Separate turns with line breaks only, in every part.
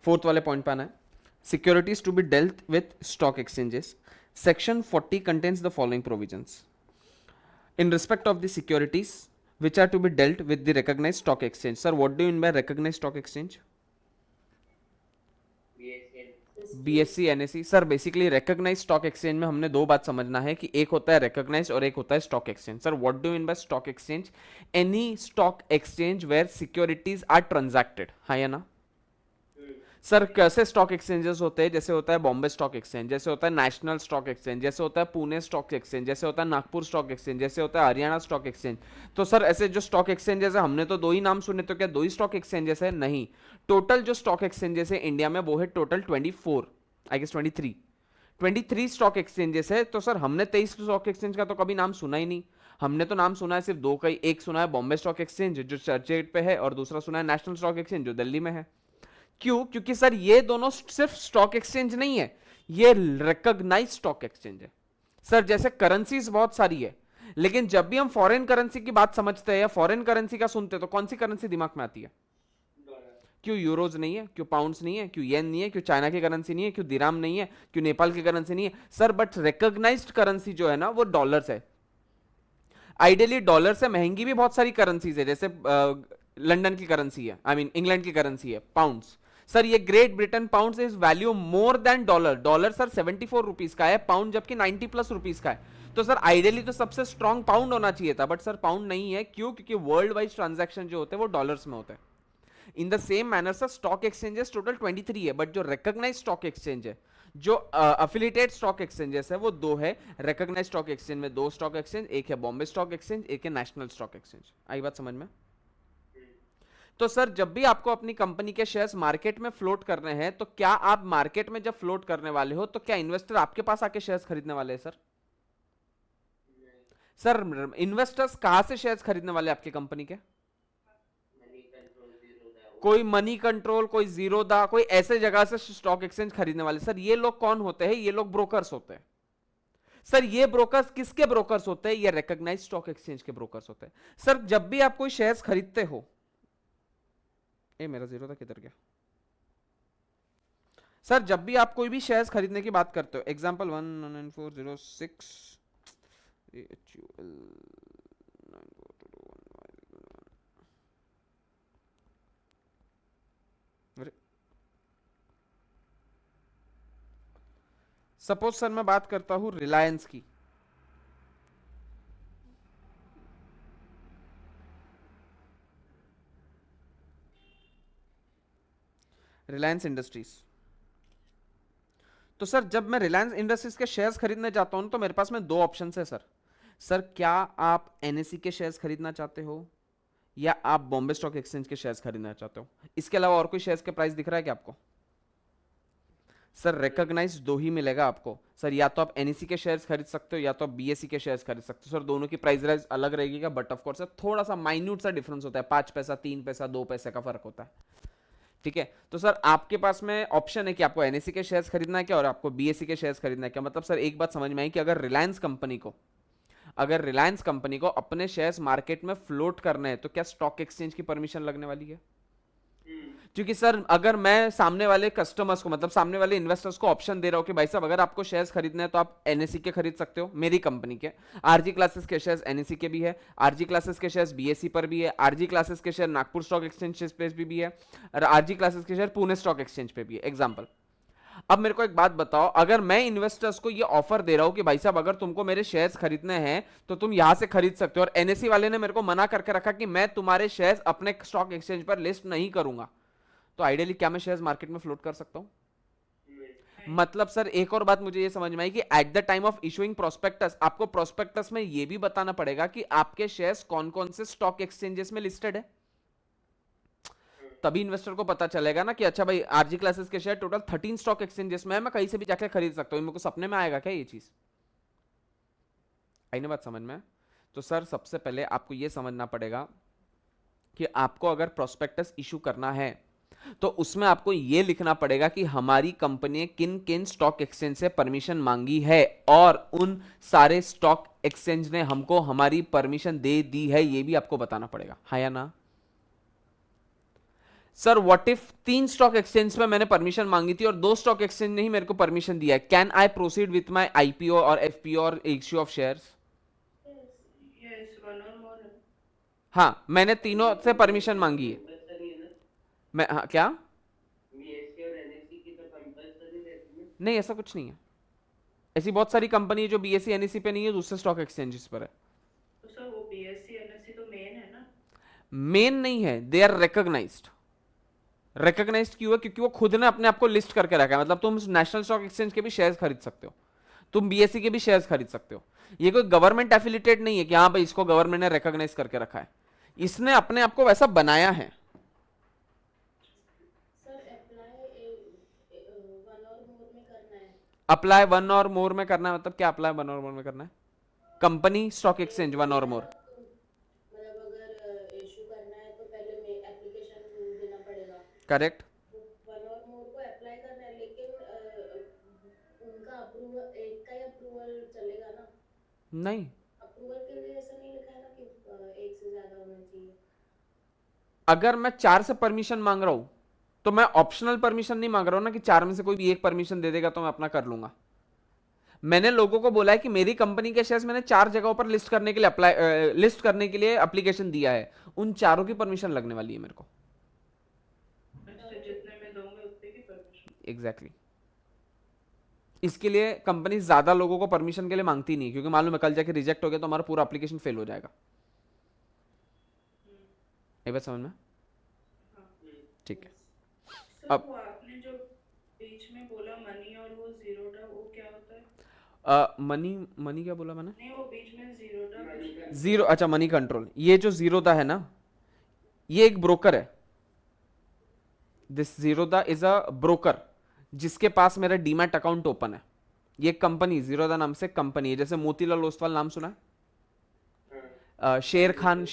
Fourth वाले point पे आना है। Securities to be dealt with stock exchanges, section 40 contains the following provisions in respect of the securities which are to be dealt with the recognized stock exchange. Sir, what do you mean by recognized stock exchange? BSE NSE sir basically recognised stock exchange में हमने दो बात समझना है कि एक होता है रिकॉग्नाइज और एक होता है stock exchange. Sir what do mean by stock exchange? Any stock exchange where securities are transacted, हाँ या ना? सर कैसे स्टॉक एक्सचेंजेस होते हैं? जैसे होता है बॉम्बे स्टॉक एक्सचेंज, जैसे होता है नेशनल स्टॉक एक्सचेंज, जैसे होता है पुणे स्टॉक एक्सचेंज, जैसे होता है नागपुर स्टॉक एक्सचेंज, जैसे होता है हरियाणा स्टॉक एक्सचेंज। तो सर ऐसे जो स्टॉक एक्सचेंजेस है हमने तो दो ही नाम सुने, तो क्या दो ही स्टॉक एक्सचेंजेस है? नहीं, टोटल जो स्टॉक एक्सचेंजेस है इंडिया में वो है total 24, I guess 23 stock exchanges है। तो सर हमने 23 स्टॉक एक्सचेंज का तो कभी नाम सुना ही नहीं। हमने तो नाम सुना है सिर्फ दो का ही, एक सुना है बॉम्बे स्टॉक एक्सचेंज जो चर्चगेट पे है और दूसरा सुना है नेशनल स्टॉक एक्सचेंज जो दिल्ली में है। क्यों? क्योंकि सर ये दोनों सिर्फ स्टॉक एक्सचेंज नहीं है, ये रिकॉग्नाइज स्टॉक एक्सचेंज है। सर जैसे करेंसीज बहुत सारी है, लेकिन जब भी हम फॉरेन करेंसी की बात समझते हैं या फॉरेन करेंसी का सुनते हैं तो कौन सी करेंसी दिमाग में आती है? क्यों यूरोज नहीं है? क्यों पाउंड्स नहीं है? क्यों येन नहीं है? क्यों चाइना की करेंसी नहीं है? क्यों दिराम नहीं है? क्यों नेपाल की करेंसी नहीं है? सर बट रिकॉग्नाइज्ड करेंसी जो है ना वो डॉलर्स है। आइडियली डॉलर से महंगी भी बहुत सारी करेंसीज है, जैसे लंदन की करेंसी है, आई मीन इंग्लैंड की करेंसी है पाउंड्स। सर ये great Britain pounds is value more than dollar. Dollar sir 74 rupees का है, पाउंड जबकि 90 प्लस रुपीज का है। तो सर आइडियली तो सबसे स्ट्रॉन्ग पाउंड होना चाहिए था, बट सर पाउंड नहीं है। क्यों? क्योंकि वर्ल्ड वाइज ट्रांजैक्शन जो होते हैं वो डॉलर्स में होते हैं। In the same manner sir stock exchanges total 23 है, बट जो रिकॉग्नाइज स्टॉक एक्सचेंज है, जो अफिलिएटेड स्टॉक एक्सचेंजेस है वो दो है। रिकॉग्नाइज स्टॉक एक्सचेंज में दो स्टॉक एक्सचेंज, एक है बॉम्बे स्टॉक एक्सचेंज, एक है नेशनल स्टॉक एक्सचेंज। आई बात समझ में? तो सर जब भी आपको अपनी कंपनी के शेयर्स मार्केट में फ्लोट करने हैं, तो क्या आप मार्केट में जब फ्लोट करने वाले हो तो क्या इन्वेस्टर आपके पास आके शेयर्स खरीदने वाले हैं? सर इन्वेस्टर्स कहां से शेयर्स खरीदने वाले आपकी कंपनी के? कोई मनी कंट्रोल, कोई जीरोदा, कोई ऐसे जगह से स्टॉक एक्सचेंज खरीदने वाले। सर ये लोग कौन होते हैं? ये लोग ब्रोकर्स होते हैं। सर ये ब्रोकर्स किसके ब्रोकर्स होते हैं? ये रिकॉग्नाइज स्टॉक एक्सचेंज के ब्रोकर्स होते हैं। सर जब भी आप कोई शेयर्स खरीदते हो, ए मेरा जीरो था किधर गया? सर जब भी आप कोई भी शेयर्स खरीदने की बात करते हो, एग्जांपल 199406 सपोज सर मैं बात करता हूं रिलायंस की। रिलायंस इंडस्ट्रीज। तो सर जब मैं रिलायंस इंडस्ट्रीज के शेयर्स खरीदने जाता हूं तो मेरे पास में दो ऑप्शन है सर। सर क्या आप एनएसई के शेयर्स खरीदना चाहते हो या आप बॉम्बे स्टॉक एक्सचेंज के शेयर्स खरीदना चाहते हो? इसके अलावा और कोई शेयर्स के प्राइस दिख रहा है क्या आपको? सर रिकॉग्नाइज दो ही मिलेगा आपको सर, या तो आप एनईसी के शेयर्स खरीद सकते हो या तो आप बीएसई के शेयर्स खरीद सकते हो। सर दोनों की प्राइस रेंज अलग रहेगी, बट ऑफ कोर्स थोड़ा सा माइन्यूट सा डिफरेंस होता है, 5 पैसा 3 पैसा 2 पैसे का फर्क होता है। ठीक है, तो सर आपके पास में ऑप्शन है कि आपको एनएससी के शेयर्स खरीदना है क्या और आपको बीएसई के शेयर्स खरीदना है क्या। मतलब सर एक बात समझ में आई कि अगर रिलायंस कंपनी को अपने शेयर्स मार्केट में फ्लोट करने हैं तो क्या स्टॉक एक्सचेंज की परमिशन लगने वाली है? क्योंकि सर अगर मैं सामने वाले कस्टमर्स को, मतलब सामने वाले इन्वेस्टर्स को ऑप्शन दे रहा हूं कि भाई साहब अगर आपको शेयर्स खरीदने हैं तो आप एनएससी के खरीद सकते हो, मेरी कंपनी के। आरजी क्लासेस के शेयर्स एनएससी के भी है, आरजी क्लासेस के शेयर्स बीएससी पर भी है, आरजी क्लासेस के शेयर नागपुर स्टॉक एक्सचेंज पे भी है, और आरजी क्लासेस के शेयर पुणे स्टॉक एक्सचेंज पे भी है। एग्जाम्पल, अब मेरे को एक बात बताओ, अगर मैं इन्वेस्टर्स को ये ऑफर दे रहा हूं कि भाई साहब अगर तुमको मेरे शेयर्स खरीदने हैं तो तुम यहां से खरीद सकते हो, और एनएससी वाले ने मेरे को मना करके रखा कि मैं तुम्हारे शेयर्स अपने स्टॉक एक्सचेंज पर लिस्ट नहीं करूंगा, तो आइडियली क्या मैं शेयर्स मार्केट में फ्लोट कर सकता हूं? मतलब सर एक और बात मुझे ये समझ में आई कि at the time of issuing prospectus आपको प्रोस्पेक्टस में ये भी बताना पड़ेगा कि आपके शेयर्स कौन कौन से स्टॉक एक्सचेंजेस में लिस्टेड है। तभी इन्वेस्टर को पता चलेगा ना कि अच्छा भाई आरजी क्लासेस के शेयर टोटल 13 स्टॉक एक्सचेंजेस में है, मैं कहीं से भी जाकर खरीद सकता हूं। मेरे को सपने में आएगा क्या ये चीज? आई ना बात समझ में? तो सर सबसे पहले आपको यह समझना पड़ेगा कि आपको अगर प्रोस्पेक्टस इशू करना है तो उसमें आपको यह लिखना पड़ेगा कि हमारी कंपनी ने किन किन स्टॉक एक्सचेंज से परमिशन मांगी है और उन सारे स्टॉक एक्सचेंज ने हमको हमारी परमिशन दे दी है, यह भी आपको बताना पड़ेगा, हाँ या ना? Sir what if 3 stock exchange पे मैंने परमिशन मांगी थी और 2 स्टॉक एक्सचेंज ने ही मेरे को परमिशन दिया है, can I proceed with my IPO और एफपीओ और issue of shares?
Yes, one or मोर है।
हाँ, मैंने तीनों से परमिशन मांगी है।
कंपल्सरी है ना?
मैं, हाँ, क्या?
बीएससी और एनएससी की तो कंपल्सरी रहती है।
नहीं, ऐसा कुछ नहीं है। ऐसी बहुत सारी कंपनी है जो बीएससी एनएससी पे नहीं है, दूसरे स्टॉक एक्सचेंजेस पर है।
तो सर वो बीएससी एनएससी तो मेन है ना।
मेन नहीं है, दे आर रिकॉग्नाइज्ड। रिकॉग्नाइज्ड क्यों है? क्योंकि वो खुद ने अपने आप को लिस्ट करके रखा है। मतलब तुम नेशनल स्टॉक एक्सचेंज के भी शेयर्स खरीद सकते हो, तुम बीएससी के भी शेयर्स खरीद सकते हो। ये कोई गवर्नमेंट एफिलिएटेड नहीं है कि हाँ भाई इसको गवर्नमेंट ने रिकॉग्नाइज करके रखा है, इसने अपने आप को वैसा बनाया है।
सर अप्लाई वन और मोर में करना है।
अप्लाई वन और मोर में करना है मतलब क्या? अप्लाई वन और मोर में करना है company stock exchange one or मोर।
मतलब अगर इशू करना है तो पहले में एप्लीकेशन देना पड़ेगा।
करेक्ट।
वन और मोर को अप्लाई करना है, लेकिन उनका अप्रूवल, एक का ही अप्रूवल चलेगा ना?
नहीं,
अप्रूवल के लिए ऐसा नहीं लिखा है ना कि एक से ज्यादा होना चाहिए?
अगर मैं 4 से परमिशन मांग रहा हूं तो मैं ऑप्शनल परमिशन नहीं मांग रहा हूं ना कि 4 में से कोई भी एक परमिशन दे देगा तो मैं अपना कर लूंगा। मैंने लोगों को बोला है कि मेरी कंपनी के शेयर्स मैंने 4 जगहों पर लिस्ट करने के लिए लिस्ट करने के लिए एप्लीकेशन दिया है, उन चारों की परमिशन लगने वाली है मेरे को।
अच्छा, जितने में दोगे उतने की परमिशन।
Exactly exactly. इसके लिए कंपनी ज्यादा लोगों को परमिशन के लिए मांगती नहीं, क्योंकि मालूम है कल जाके रिजेक्ट हो गया तो हमारा पूरा एप्लीकेशन फेल हो जाएगा। ये बात समझ में? ठीक है।
सर
अब
वो आपने जो बीच में बोला मनी और वो जीरोडा, वो क्या होता है?
मनी मनी क्या बोला मैंने?
नहीं, वो बीच में जीरोडा।
जीरो, अच्छा मनी कंट्रोल। ये जो जीरोदा है ना, ये एक ब्रोकर है। This Zerodha is a broker जिसके पास मेरा डीमैट अकाउंट ओपन है। ये कंपनी जीरोदा नाम से कंपनी है। जैसे मोतीलाल ओसवाल नाम सुना है? शेर खान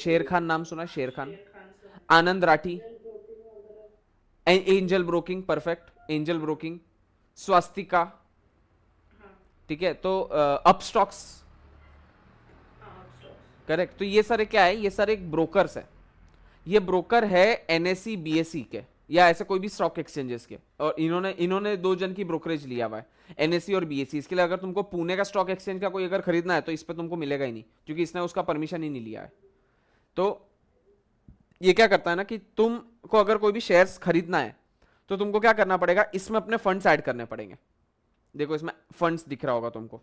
नाम सुना है? Sher Khan,
Khan sir.
Anand Rathi, Angel Broking, perfect, Angel Broking, Swastika,
हाँ
ठीक है, तो अपस्टॉक्स,
हाँ, स्टॉक्स।
करेक्ट। तो ये सारे क्या है? ये सारे एक ब्रोकर्स है। ये ब्रोकर है एनएससी बीएससी के या ऐसे कोई भी स्टॉक एक्सचेंजेस के, और इन्होंने इन्होंने 2 जन की ब्रोकरेज लिया हुआ है, एनएससी और बीएससी। इसके लिए अगर तुमको पुणे का स्टॉक एक्सचेंज का कोई अगर खरीदना है तो इस पर तुमको मिलेगा ही नहीं, क्योंकि इसने उसका परमिशन ही नहीं लिया है। तो ये क्या करता है ना कि तुमको अगर कोई भी शेयर्स खरीदना है तो तुमको क्या करना पड़ेगा, इसमें अपने फंड्स ऐड करने पड़ेंगे। देखो इसमें फंड्स दिख रहा होगा तुमको।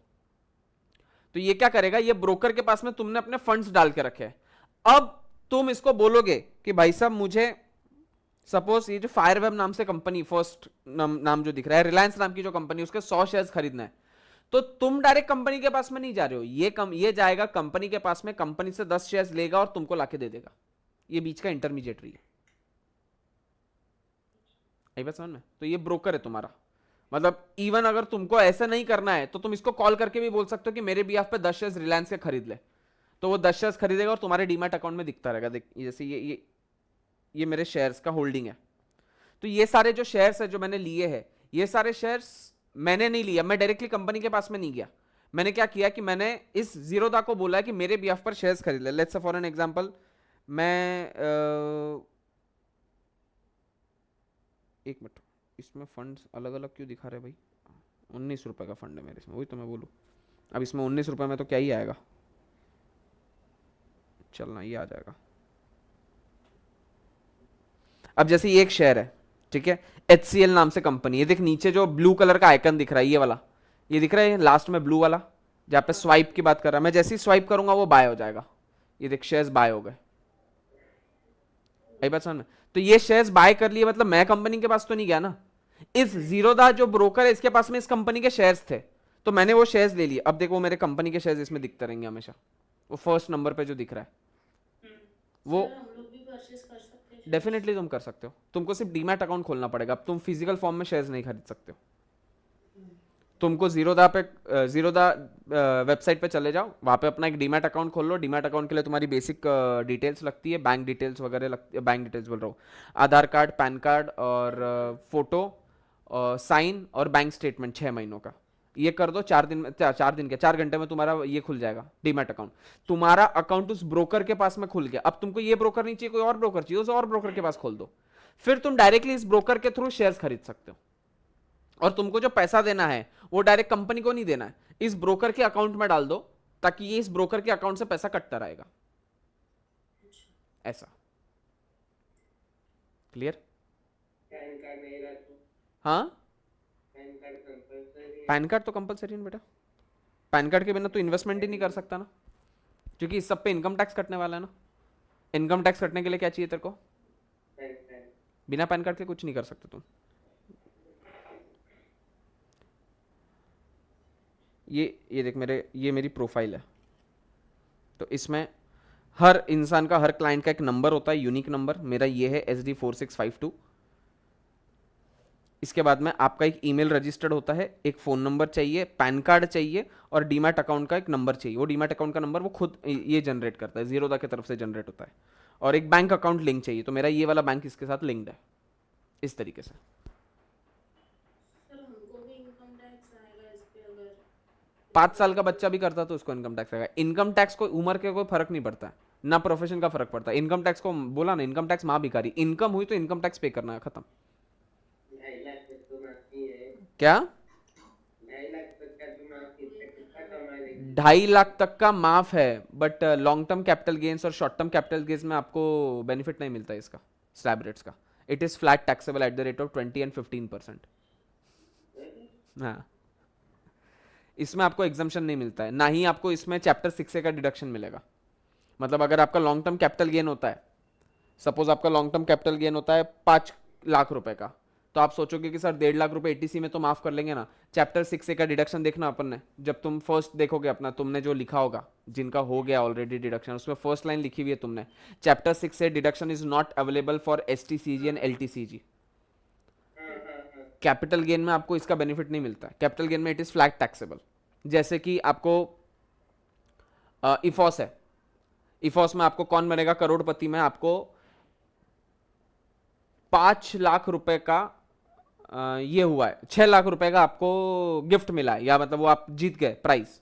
तो ये क्या करेगा, ये ब्रोकर के पास में तुमने अपने फंड्स डाल के रखे हैं। अब तुम इसको बोलोगे कि भाई साहब मुझे, सपोज ये जो फायरवेब नाम से कंपनी, फर्स्ट नाम जो दिख रहा है, रिलायंस नाम की जो कंपनी, उसके 100 शेयर्स खरीदना है, तो तुम डायरेक्ट कंपनी के पास में नहीं जा रहे हो, ये जाएगा कंपनी के पास में, कंपनी से 10 शेयर्स लेगा और तुमको लाके दे देगा। ये बीच का इंटरमीडिएटरी है। आई बात समझ में? तो ये ब्रोकर है तुम्हारा। मतलब इवन अगर तुमको ऐसा नहीं करना है तो तुम इसको कॉल करके भी बोल सकते हो कि मेरे बिहाफ पे 10 शेयर्स रिलायंस के खरीद ले, तो वो 10 शेयर्स खरीदेगा और तुम्हारे डीमैट अकाउंट में दिखता रहेगा। देख जैसे ये मेरे शेयर्स का होल्डिंग है। तो ये सारे जो शेयर्स है जो मैंने लिए हैं, ये सारे शेयर्स मैंने नहीं लिया, मैं डायरेक्टली कंपनी के पास में नहीं गया। मैंने क्या किया कि मैंने इस जीरोदा को बोला है कि मेरे बिहाफ पर शेयर्स खरीद ले। Let's say for an example, मैं एक मिनट, इसमें फंड्स अलग अलग क्यों दिखा रहे भाई? 19 रुपए का फंड है मेरे इसमें, वही तो मैं बोलूँ। अब इसमें 19 रुपए में तो क्या ही आएगा, चलना ये आ जाएगा। अब जैसे ये एक शेयर है, ठीक है, HCL नाम से कंपनी है। देख नीचे जो ब्लू कलर का आइकन दिख रहा है, ये वाला, ये दिख रहा है लास्ट में ब्लू वाला, जहाँ पे स्वाइप की बात कर रहा है। मैं जैसे ही स्वाइप करूंगा वो बाय हो जाएगा। ये देख शेयर्स बाय हो गए। बात समझ में? तो ये शेयर्स बाय कर लिए, मतलब मैं कंपनी के पास तो नहीं गया ना। इस जीरोदा जो ब्रोकर है इसके पास में इस कंपनी के शेयर्स थे, तो मैंने वो शेयर्स ले लिए। अब देखो मेरे कंपनी के शेयर्स इसमें दिखते रहेंगे हमेशा, वो फर्स्ट नंबर पे जो दिख रहा है वो।
सर हम लोग भी परचेस कर सकते हैं?
डेफिनेटली तुम कर सकते हो, तुमको सिर्फ डीमैट अकाउंट खोलना पड़ेगा। अब तुम फिजिकल फॉर्म में शेयर्स नहीं खरीद सकते हो। तुमको जीरोदा वेबसाइट पे चले जाओ, वहाँ पे अपना एक डीमैट अकाउंट खोल लो। डीमैट अकाउंट के लिए तुम्हारी बेसिक डिटेल्स लगती है, बैंक डिटेल्स वगैरह लगती है, बैंक डिटेल्स बोल रहा हूँ, आधार कार्ड, पैन कार्ड और फोटो और साइन और बैंक स्टेटमेंट 6 महीनों का। ये कर दो 4 दिन में, 4 घंटे में तुम्हारा ये खुल जाएगा डीमैट अकाउंट। तुम्हारा अकाउंट उस ब्रोकर के पास में खुल गया। अब तुमको ये ब्रोकर नहीं चाहिए, कोई और ब्रोकर चाहिए, उस और ब्रोकर के पास खोल दो। फिर तुम डायरेक्टली इस ब्रोकर के थ्रू शेयर्स खरीद सकते हो, और तुमको जो पैसा देना है वो डायरेक्ट कंपनी को नहीं देना है, इस ब्रोकर के अकाउंट में डाल दो, ताकि ये इस ब्रोकर के अकाउंट से पैसा कटता रहेगा। ऐसा क्लियर?
पैन कार्ड नहीं रहता,
हाँ,
पैन कार्ड कंपल्सरी है।
पैन कार्ड तो कंपलसरी है बेटा, पैन कार्ड के बिना तो इन्वेस्टमेंट ही नहीं कर सकता ना, क्योंकि इस सब पे इनकम टैक्स कटने वाला है ना। इनकम टैक्स कटने के लिए क्या चाहिए तेरे को?
Pan card.
बिना पैन कार्ड के कुछ नहीं कर सकते तुम। ये देख ये मेरी प्रोफाइल है, तो इसमें हर इंसान का, हर क्लाइंट का एक नंबर होता है, यूनिक नंबर। मेरा ये है SD4652। इसके बाद में आपका एक ईमेल रजिस्टर्ड होता है, एक फ़ोन नंबर चाहिए, पैन कार्ड चाहिए, और डीमैट अकाउंट का एक नंबर चाहिए। वो डीमैट अकाउंट का नंबर वो खुद ये जनरेट करता है, जीरोदा की तरफ से जनरेट होता है। और एक बैंक अकाउंट लिंक चाहिए, तो मेरा ये वाला बैंक इसके साथ लिंक्ड है, इस तरीके से।
सर हमको भी इनकम टैक्स आएगा इस पे अगर
5 साल का बच्चा भी करता तो उसको इनकम टैक्स आएगा। इनकम टैक्स को उम्र के कोई फर्क नहीं पड़ता है, ना प्रोफेशन का फर्क पड़ता है। इनकम टैक्स को बोला ना, इनकम टैक्स माँ भिखारी, इनकम हुई तो इनकम टैक्स पे करना है, खत्म।
2.5 लाख तक तो माफी है।
क्या?
2.5 लाख तक का तो माफी है, कितना कमा लेगी?
2.5 लाख तक का माफ है, but long term capital gains और शॉर्ट टर्म कैपिटल गेन्स में आपको बेनिफिट नहीं मिलता है इसका, स्लैब रेट्स का। It is flat taxable at the rate of 20 and 15%। हाँ, इसमें आपको एग्जम्पशन नहीं मिलता है, ना ही आपको इसमें चैप्टर 6A का डिडक्शन मिलेगा। मतलब अगर आपका लॉन्ग टर्म कैपिटल गेन होता है, सपोज आपका लॉन्ग टर्म कैपिटल गेन होता है 5 लाख रुपए का, तो आप सोचोगे कि सर 1.5 लाख रुपए ATC में तो माफ कर लेंगे ना। चैप्टर 6A का डिडक्शन देखना अपन ने, जब तुम फर्स्ट देखोगे अपना, तुमने जो लिखा होगा, जिनका हो गया ऑलरेडी डिडक्शन, उसमें फर्स्ट लाइन लिखी हुई है तुमने, chapter 6A deduction is not available for STCG and LTCG। Capital gain में आपको इसका बेनिफिट नहीं मिलता है, कैपिटल गेन में इट इज फ्लैट टैक्सेबल। जैसे कि आपको इफॉस है, इफॉस में आपको कौन बनेगा करोड़पति में, आपको 5 लाख रुपए का ये हुआ है, 6 लाख रुपए का आपको गिफ्ट मिला है, या मतलब वो आप जीत गए प्राइस।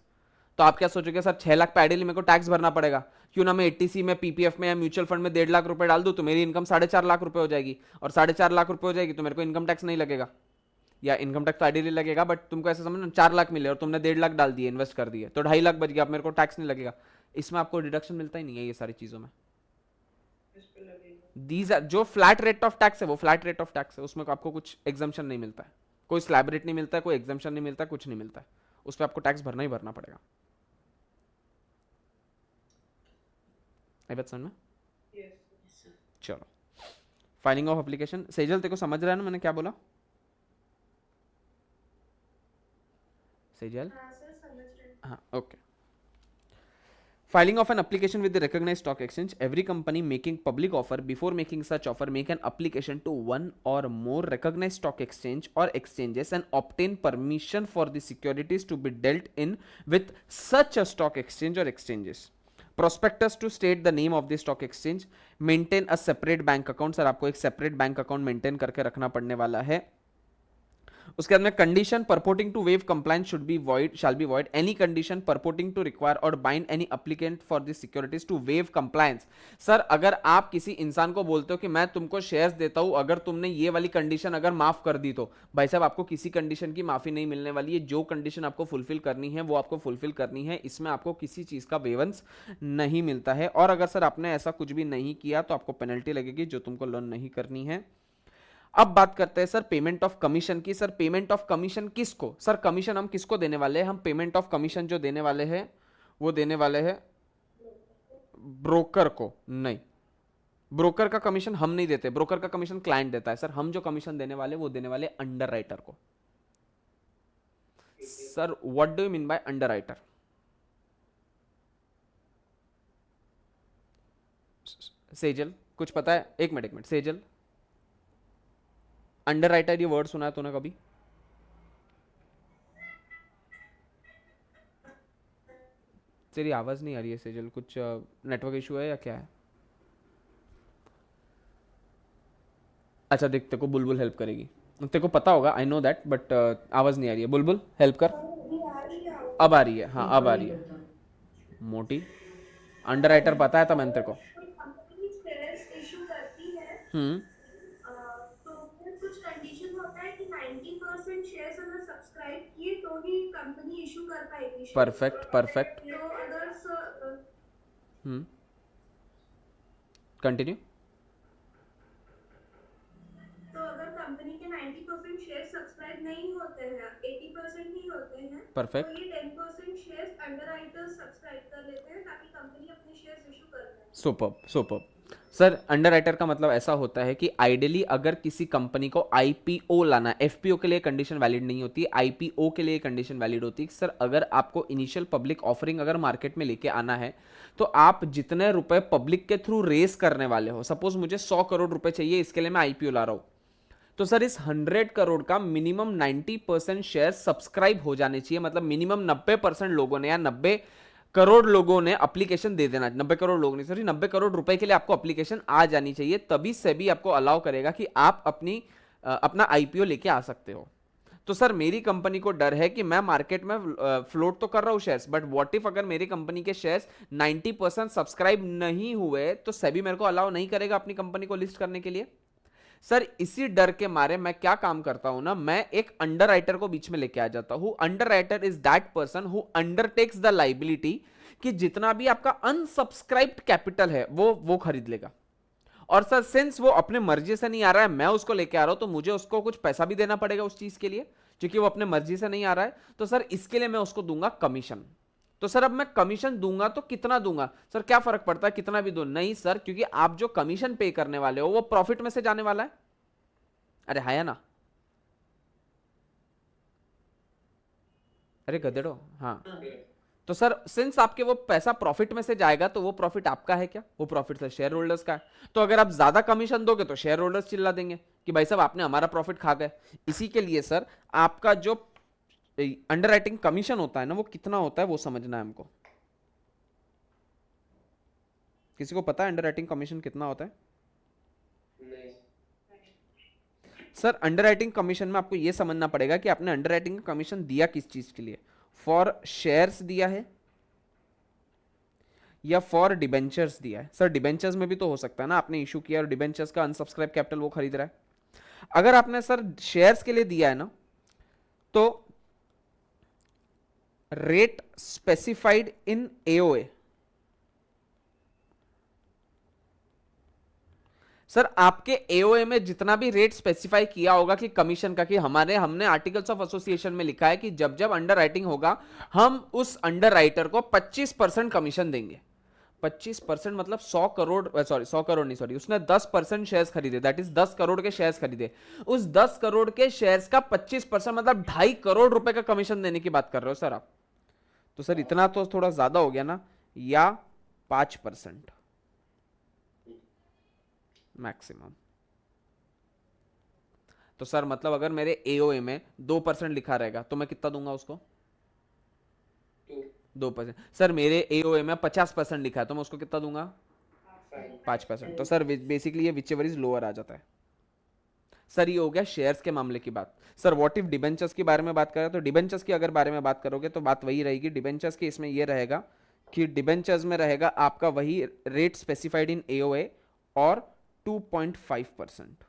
तो आप क्या सोचोगे, सर 6 लाख पे आइडियली मेरे को टैक्स भरना पड़ेगा, क्यों ना मैं ATC में, PPF में या म्यूचुअल फंड में 1.5 लाख रुपए डाल दूं, तो मेरी इनकम 4.5 लाख रुपए हो जाएगी, और 4.5 लाख रुपए हो जाएगी तो मेरे को इनकम टैक्स नहीं लगेगा, या इनकम टैक्स तो आइडियली लगेगा, बट तुमको ऐसा समझना 4 लाख मिले और तुमने 1.5 लाख डाल दिए, इन्वेस्ट कर दिए, तो 2.5 लाख बच गया, अब मेरे को टैक्स नहीं लगेगा। इसमें आपको डिडक्शन मिलता ही नहीं है ये सारी चीजों में।
इस पे लगेगा।
दीज आर जो फ्लैट रेट ऑफ टैक्स है, वो फ्लैट रेट ऑफ टैक्स है, उसमें आपको कुछ एग्जाम्पशन नहीं मिलता है, कोई स्लैब रेट नहीं मिलता है, कोई एग्जाम्पशन नहीं मिलता है, कुछ नहीं मिलता है, उस पर आपको टैक्स भरना ही भरना पड़ेगा। आई बात समझ में?
यस
चलो, फाइलिंग ऑफ एप्लीकेशन। सेजल तेरे को समझ रहा है ना मैंने क्या बोला? सेजल?
हाँ सर समझ रहे हैं।
हाँ, okay. Filing of an application with the recognized stock exchange. Every company making public offer, before making such offer, make an application to one or more recognized stock exchange or exchanges and obtain permission for the securities to be dealt in with such a stock exchange or exchanges. Prospectus to state the name of the stock exchange. Maintain a separate bank account. Sir आपको एक separate bank account maintain करके रखना पड़ने वाला है। उसके बाद में condition purporting to waive compliance should be void, shall be void any condition purporting to require और bind any applicant for the securities to waive compliance. Sir अगर आप किसी इंसान को बोलते हो कि मैं तुमको शेयर्स देता हूं, अगर तुमने ये वाली कंडीशन अगर माफ कर दी, तो भाई साहब आपको किसी कंडीशन की माफी नहीं मिलने वाली है। जो कंडीशन आपको फुलफिल करनी है वो आपको फुलफिल करनी है, इसमें आपको किसी चीज का वेवंस नहीं मिलता है। और अगर सर आपने ऐसा कुछ भी नहीं किया तो आपको पेनल्टी लगेगी, जो तुमको लर्न नहीं करनी है। अब बात करते हैं सर पेमेंट ऑफ कमीशन की। सर पेमेंट ऑफ कमीशन किसको? सर कमीशन हम किसको देने वाले हैं? हम पेमेंट ऑफ कमीशन जो देने वाले हैं वो देने वाले हैं ब्रोकर को। नहीं, ब्रोकर का कमीशन हम नहीं देते, ब्रोकर का कमीशन क्लाइंट देता है। सर हम जो कमीशन देने वाले वो देने वाले अंडरराइटर को। Sir what do you mean by underwriter? Sejal कुछ पता है? एक मिनट सेजल, अंडरराइटर ये वर्ड सुना है तूने कभी? तेरी आवाज नहीं आ रही है सेजल, कुछ नेटवर्क इशू है या क्या है? अच्छा देख, तेरे को बुलबुल हेल्प करेगी, तेरे को पता होगा, आई नो दैट, बट आवाज नहीं आ रही है। बुलबुल हेल्प कर। अब आ रही है, हाँ अब आ रही है। मोटी अंडरराइटर बताया था मैंने तेरे को।
कोई कंपनी शेयर्स इशू करती है
हम्म
शेयर्स अगर सब्सक्राइब किए तो ही कंपनी इशू कर पाएगी shares।
Perfect perfect.
तो अगर
कंटिन्यू।
तो अगर कंपनी के 90% शेयर सब्सक्राइब नहीं होते हैं, 80% ही होते हैं,
Perfect.
तो ये 10% शेयर्स अंडरराइटर्स सब्सक्राइब कर लेते हैं ताकि कंपनी अपने शेयर्स इशू कर पाए।
Superb superb. सर अंडरराइटर का मतलब ऐसा होता है कि आइडियली अगर किसी कंपनी को आईपीओ लाना है, एफपीओ के लिए कंडीशन वैलिड नहीं होती, आईपीओ के लिए कंडीशन वैलिड होती है। सर अगर आपको इनिशियल पब्लिक ऑफरिंग अगर मार्केट में लेके आना है तो आप जितने रुपए पब्लिक के थ्रू रेस करने वाले हो, सपोज मुझे 100 करोड़ रुपए चाहिए, इसके लिए मैं आईपीओ ला रहा हूं, तो सर इस 100 करोड़ का मिनिमम 90% शेयर सब्सक्राइब हो जाने चाहिए। मतलब मिनिमम 90% लोगों ने या 90 करोड़ लोगों ने एप्लीकेशन दे देना, 90 करोड़ लोग नहीं सॉरी 90 करोड़ रुपए के लिए आपको एप्लीकेशन आ जानी चाहिए, तभी सेबी आपको अलाउ करेगा कि आप अपना आईपीओ लेके आ सकते हो। तो सर मेरी कंपनी को डर है कि मैं मार्केट में फ्लोट तो कर रहा हूं शेयर्स, बट व्हाट इफ अगर मेरी कंपनी के शेयर्स 90% सब्सक्राइब नहीं हुए तो सेबी मेरे को अलाउ नहीं करेगा अपनी कंपनी को लिस्ट करने के लिए। सर इसी डर के मारे मैं क्या काम करता हूं ना, मैं एक अंडरराइटर को बीच में लेके आ जाता हूं। Underwriter is that person who undertakes the liability कि जितना भी आपका अनसब्सक्राइब्ड कैपिटल है वो खरीद लेगा। और सर सिंस वो अपने मर्जी से नहीं आ रहा है, मैं उसको लेके आ रहा हूं, तो मुझे उसको कुछ पैसा भी देना पड़ेगा उस चीज के लिए, क्योंकि वो अपने मर्जी से नहीं आ रहा है। तो सर इसके लिए मैं उसको दूंगा कमीशन। तो सर अब मैं कमीशन दूंगा तो कितना दूंगा? सर क्या फर्क पड़ता है कितना भी दो? नहीं सर, क्योंकि आप जो कमीशन पे करने वाले हो वो प्रॉफिट में से जाने वाला है। अरे है ना? अरे गधेड़ो, हाँ। तो सर सिंस आपके वो पैसा प्रॉफिट में से जाएगा तो वो प्रॉफिट आपका है क्या? वो प्रॉफिट सर शेयर होल्डर्स का है। तो अगर आप ज्यादा कमीशन दोगे तो शेयर होल्डर्स चिल्ला देंगे कि भाई साहब आपने हमारा प्रॉफिट खा गए। इसी के लिए सर आपका जो अंडरराइटिंग कमीशन होता है ना, वो कितना होता है वो समझना है हमको। किसी को पता है अंडरराइटिंग कमीशन कितना होता है?
नहीं।
सर अंडरराइटिंग कमीशन में आपको यह समझना पड़ेगा कि आपने अंडरराइटिंग कमीशन दिया किस चीज के लिए। फॉर शेयर्स दिया है या फॉर डिबेंचर्स दिया है? सर डिबेंचर्स में भी तो हो सकता है ना, आपने इशू किया और डिबेंचर्स का अनसब्सक्राइब कैपिटल वो खरीद रहा है। अगर आपने सर शेयर्स के लिए दिया है ना, तो rate specified in AOA, sir आपके एओए में जितना भी रेट स्पेसिफाई किया होगा कि कमीशन का, कि हमने आर्टिकल्स ऑफ एसोसिएशन में लिखा है कि जब जब अंडर राइटिंग होगा हम उस अंडर राइटर को 25% कमीशन देंगे। 25% मतलब 100 करोड़, सॉरी 100 करोड़ नहीं, सॉरी उसने 10% शेयर्स खरीदे, दैट इज 10 करोड़ के शेयर्स खरीदे। उस 10 करोड़ के शेयर्स का 25% मतलब 2.5 करोड़ रुपए का कमीशन देने की बात कर रहे हो सर आप। तो सर इतना तो थोड़ा ज्यादा हो गया ना, या 5% मैक्सिमम। तो सर मतलब अगर मेरे एओए में 2% लिखा रहेगा तो मैं कितना दूंगा उसको? 2%। सर मेरे एओए में 50% लिखा है तो मैं उसको कितना दूंगा? 5%। तो सर बेसिकली ये विचएवर इज लोअर आ जाता है। सर ये हो गया शेयर्स के मामले की बात। सर व्हाट इफ डिबेंचर्स के बारे में बात करें तो डिबेंचर्स की अगर बारे में बात करोगे तो बात वही रहेगी। डिबेंचर्स के इसमें ये रहेगा कि डिबेंचर्स में रहेगा आपका वही रेट स्पेसिफाइड इन एओए और 2.5%,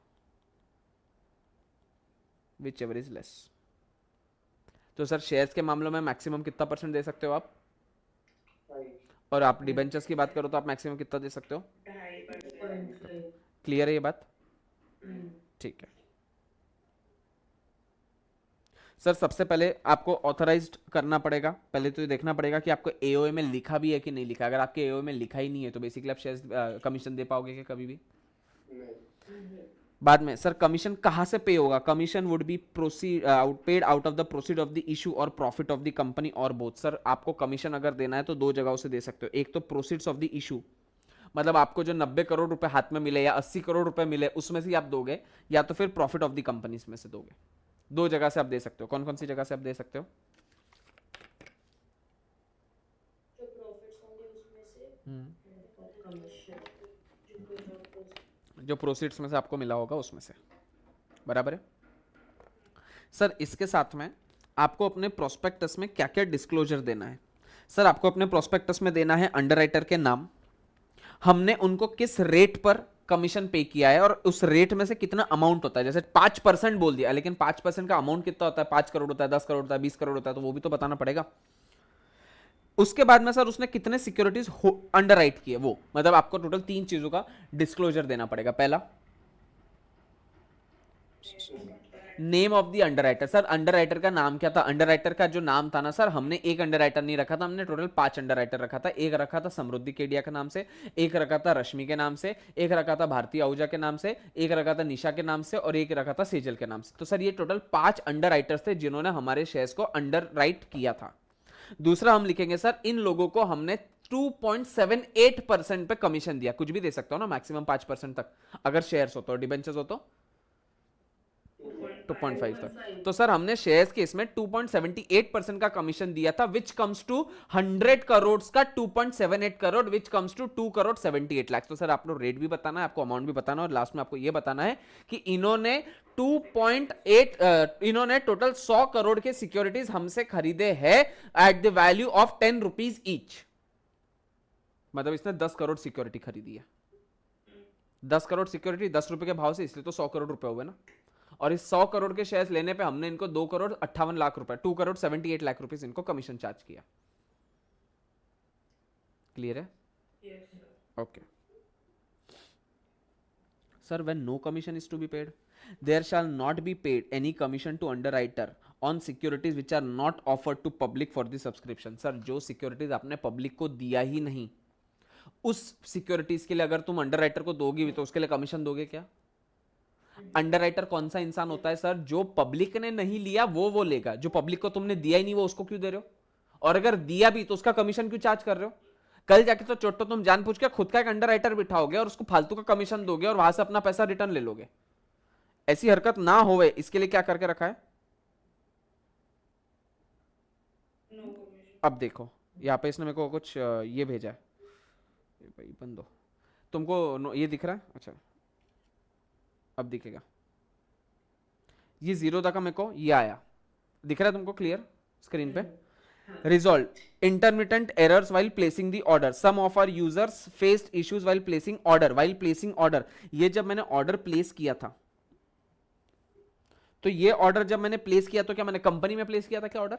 whichever is less। तो सर शेयर्स के मामलों में मैक्सिमम कितना परसेंट दे सकते हो आप? और आप डिबेंचर्स की बात करो तो आप मैक्सिमम कितना दे सकते हो?
2.5%।
क्लियर है ये बात? ठीक है सर, सबसे पहले आपको ऑथराइज्ड करना पड़ेगा। पहले तो ये देखना पड़ेगा कि आपको एओए में लिखा भी है कि नहीं लिखा। अगर आपके एओए में लिखा ही नहीं है तो बेसिकली आप शेयर्स कमीशन दे पाओगे क्या कभी भी? बाद में सर कमीशन कहां से पे होगा? Commission would be paid out of the proceed of the issue और प्रॉफिट ऑफ द कंपनी और बोथ। सर आपको कमीशन अगर देना है तो दो जगहों से दे सकते हो। एक तो प्रोसीड्स ऑफ द इशू, मतलब आपको जो 90 करोड़ रुपए हाथ में मिले या 80 करोड़ रुपए मिले उसमें से आप दोगे, या तो फिर प्रॉफिट ऑफ द कंपनी में से दोगे। दो जगह से आप दे सकते हो। कौन कौन सी जगह से आप दे सकते हो?
जो प्रॉफिट्स होंगे उसमें से
कमीशन
जो प्रोसीड्स में से आपको मिला होगा उसमें से, बराबर है। सर इसके साथ में आपको अपने प्रोस्पेक्टस में क्या क्या डिस्क्लोजर देना है? सर आपको अपने प्रोस्पेक्टस में देना है अंडरराइटर के नाम, हमने उनको किस रेट पर कमीशन पे किया है और उस रेट में से कितना अमाउंट होता है, जैसे 5% बोल दिया, लेकिन 5% का अमाउंट कितना होता है, 5 करोड़ होता है, 10 करोड़ होता है, 20 करोड़ होता है, तो वो भी तो बताना पड़ेगा। उसके बाद में सर उसने कितने सिक्योरिटीज अंडर राइट किए, वो मतलब आपको टोटल 3 चीजों का डिस्क्लोजर देना पड़ेगा। पहला, name of the underwriter. Sir underwriter का नाम क्या था? अंडरराइटर का जो नाम था ना सर, हमने एक अंडरराइटर नहीं रखा था, हमने टोटल 5 अंडरराइटर रखा था। एक रखा था समृद्धि केडिया के नाम से, एक रखा था रश्मि के नाम से, एक रखा था भारती आहूजा के नाम से, एक रखा था निशा के नाम से और एक रखा था सेजल के नाम से। तो सर ये टोटल 5 अंडरराइटर्स थे जिन्होंने हमारे शेयर्स को अंडरराइट किया था। दूसरा हम लिखेंगे सर, इन लोगों को हमने 2.78% पे कमीशन दिया। कुछ भी दे सकता हो ना, मैक्सिमम 5% तक, अगर शेयर्स हो तो, डिबेंचर्स हो तो 2.5 तक। तो सर हमने शेयर्स के इसमें 2.78% का कमीशन दिया था, विच कम्स टू 100 करोड़ का 2.78 crore, which comes to 2 crore 78 lakh. तो सर आपको रेट भी बताना है, आपको अमाउंट भी बताना है, और लास्ट में आपको यह बताना है कि इन्होंने 2.8 इन्होंने टोटल 100 करोड़ के सिक्योरिटीज हमसे खरीदे हैं at the value of 10 rupees each. मतलब इसने 10 करोड़ सिक्योरिटी खरीदी है। 10 करोड़ सिक्योरिटी 10 रुपए के भाव से, इसलिए तो 100 करोड़ रुपए हुए ना। और इस 100 करोड़ के शेयर्स लेने पे हमने इनको 2 करोड़ 58 लाख रुपए, 2 करोड़ 78 लाख रुपीस इनको कमीशन चार्ज किया। क्लियर है?
Yes, sir.
Okay sir, when no commission is to be paid, there shall not be paid any commission to underwriter on securities which are not offered to public for the subscription. Sir जो securities आपने public को दिया ही नहीं, उस securities के लिए अगर तुम अंडरराइटर को दोगी तो उसके लिए कमीशन दोगे क्या? अंडरराइटर कौन सा इंसान होता है सर? जो पब्लिक ने नहीं लिया वो लेगा। जो पब्लिक को तुमने दिया ही नहीं वो उसको क्यों दे रहे हो? और अगर दिया भी तो उसका कमीशन क्यों चार्ज कर रहे हो? कल जाके तो चोटो तुम जानबूझ के खुद का एक अंडरराइटर बिठाओगे और उसको फालतू का कमीशन दोगे और वहां से अपना पैसा रिटर्न ले लोगे। ऐसी हरकत ना होवे इसके लिए क्या करके रखा है?
No commission.
अब देखो यहाँ पे इसने मेरे को कुछ ये भेजा है, ये भाई बंद हो, तुमको ये दिख रहा है? अच्छा अब दिखेगा, ये 0 तक मेरे को ये आया, दिख रहा है तुमको क्लियर स्क्रीन पे? Resolved intermittent errors while placing the order. Some of our users faced issues while placing order. While placing order, ये जब मैंने ऑर्डर प्लेस किया था, तो ये ऑर्डर जब मैंने प्लेस किया तो क्या मैंने कंपनी में प्लेस किया था क्या ऑर्डर?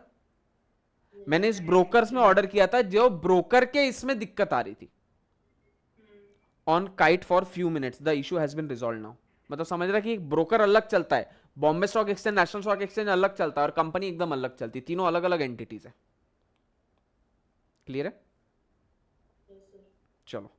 मैंने इस ब्रोकर्स में ऑर्डर किया था, जो ब्रोकर के इसमें दिक्कत आ रही थी। On kite for few minutes the issue has been resolve now. मतलब समझ रहा है कि एक ब्रोकर अलग चलता है, Bombay stock exchange, national stock exchange अलग चलता है और कंपनी एकदम अलग चलती है। तीनों अलग अलग एंटिटीज है। क्लियर है? चलो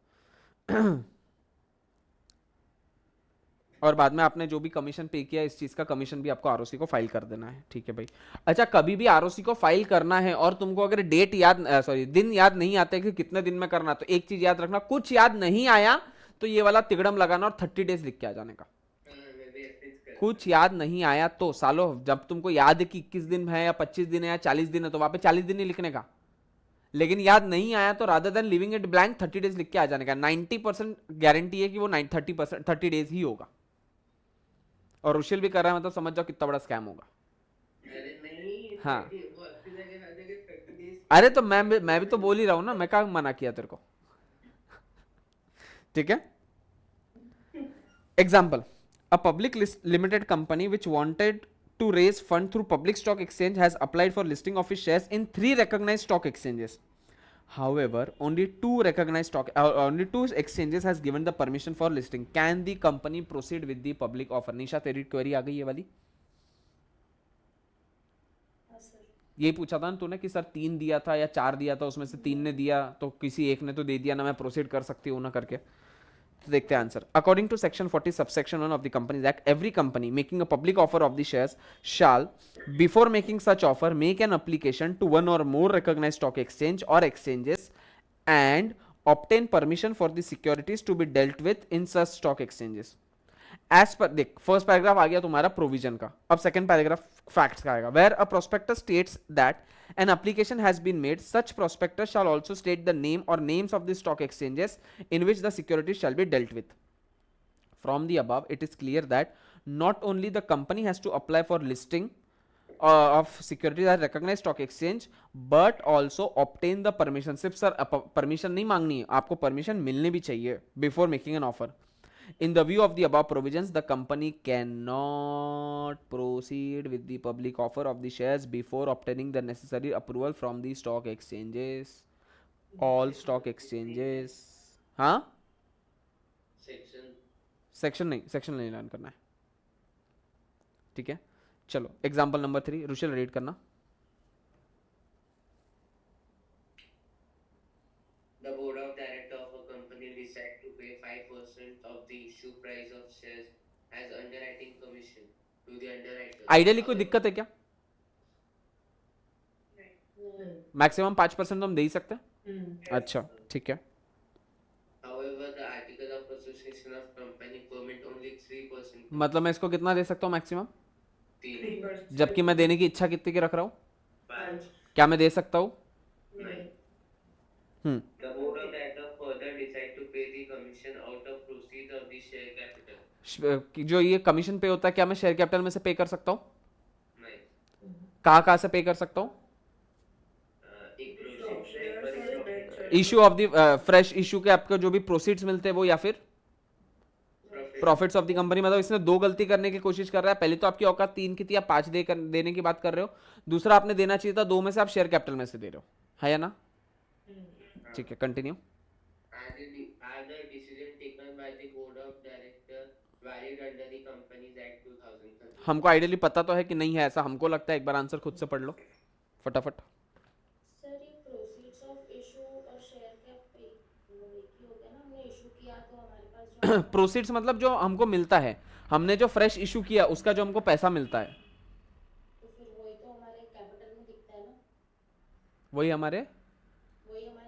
और बाद में आपने जो भी कमीशन पे किया इस चीज का कमीशन भी आपको आरओसी को फाइल कर देना है। ठीक है भाई? अच्छा, कभी भी आरओसी को फाइल करना है और तुमको अगर डेट याद दिन याद नहीं आते कि कितने दिन में करना, तो एक चीज याद रखना, कुछ याद नहीं आया तो ये वाला तिगड़म लगाना और 30 डेज लिख के आ जाने का। कुछ याद नहीं आया तो सालो, जब तुमको याद है कि 21 दिन है या 25 दिन है या 40 दिन है तो वहां पे 40 दिन ही लिखने का। लेकिन याद नहीं आया तो rather than living it blank 30 days लिख के आ जाने का। 90% गारंटी है कि वो 30 डेज ही होगा। और रुशिल भी कर रहा है, मतलब समझ जाओ कितना बड़ा स्कैम होगा।
अरे नहीं,
हाँ।
वो अपनी जगह हर जगह 30 days
अरे तो मैं भी तो बोल ही रहा हूं ना, मैं कहाँ मना किया तेरे को? ठीक है? Example, a public limited company which wanted to raise fund through public stock exchange has applied for listing of its shares in 3 recognized stock exchanges. However, only 2 exchanges has given the permission for listing. Can the company proceed with the public offer? निशा तेरी query आ गई ये वाली?
हाँ sir.
यही पूछा था ना तूने कि सर 3 दिया था या 4 दिया था, उसमें से 3 ने दिया तो किसी एक ने तो दे दिया ना, मैं प्रोसीड कर सकती हूँ ना करके। तो देखते हैं answer. According to section 40 subsection 1 of the companies act, every company making a public offer of the shares shall before making such offer make an application to one or more recognised stock exchange or exchanges and obtain permission for the securities to be dealt with in such stock exchanges as per. देख, first paragraph आ गया तुम्हारा provision का, अब second paragraph facts का आएगा। Where a prospectus states that an application has been made, such prospectus shall also state the name or names of the stock exchanges in which the securities shall be dealt with. From the above, it is clear that not only the company has to apply for listing of securities at recognized stock exchange, but also obtain the permission. सिर्फ sir permission नहीं मांगनी है, आपको permission मिलनी भी चाहिए before making an offer. In the view of the above provisions, the company cannot proceed with the public offer of the shares before obtaining the necessary approval from the stock exchanges. All stock exchanges. हाँ
section
section नहीं learn करना है, ठीक है. चलो example number 3 Rushal read करना.
The board of directors of a company decide to pay 5% of the issue price of shares as underwriting commission to the underwriter.
Ideally कोई दिक्कत है क्या?
नहीं.
मैक्सिमम 5% तो हम दे ही सकते हैं. अच्छा ठीक है.
However, the article of association of company permit only 3%.
मतलब मैं इसको कितना दे सकता हूँ मैक्सिमम,
3.
जबकि मैं देने की इच्छा कितनी की रख रहा हूँ?
5.
क्या मैं दे सकता हूँ?
नहीं.
हम्म.
The board of directors further decide to pay the commission out of proceeds of the share capital.
जो ये कमीशन पे होता है, क्या मैं शेयर कैपिटल में से पे कर सकता हूँ?
नहीं.
कहाँ से पे कर सकता हूँ?
एक process
issue of the fresh issue के आपको जो भी प्रोसीड्स मिलते हैं वो, या फिर प्रॉफिट्स ऑफ द कंपनी. मतलब इसने दो गलती करने की कोशिश कर रहा है. पहले तो आपकी औकात 3 की थी, आप 5 देने की बात कर रहे हो. दूसरा आपने देना चाहिए था 2 में से, आप शेयर कैपिटल में से दे रहे हो, है या ना? ठीक है, continue.
Are the decision taken by the board of directors valid under the Companies Act 2013?
हमको आइडियली पता तो है कि नहीं है ऐसा, हमको लगता है. एक बार आंसर खुद से पढ़ लो फटाफट.
सर ये प्रोसीड्स ऑफ इशू और शेयर कैप एक ही हो गया ना. हमने इशू किया तो हमारे पास जो
प्रोसीड्स मतलब जो हमको मिलता है, हमने जो फ्रेश इशू किया उसका जो हमको पैसा मिलता है,
तो फिर वही तो हमारे कैपिटल में दिखता है ना.
वही हमारे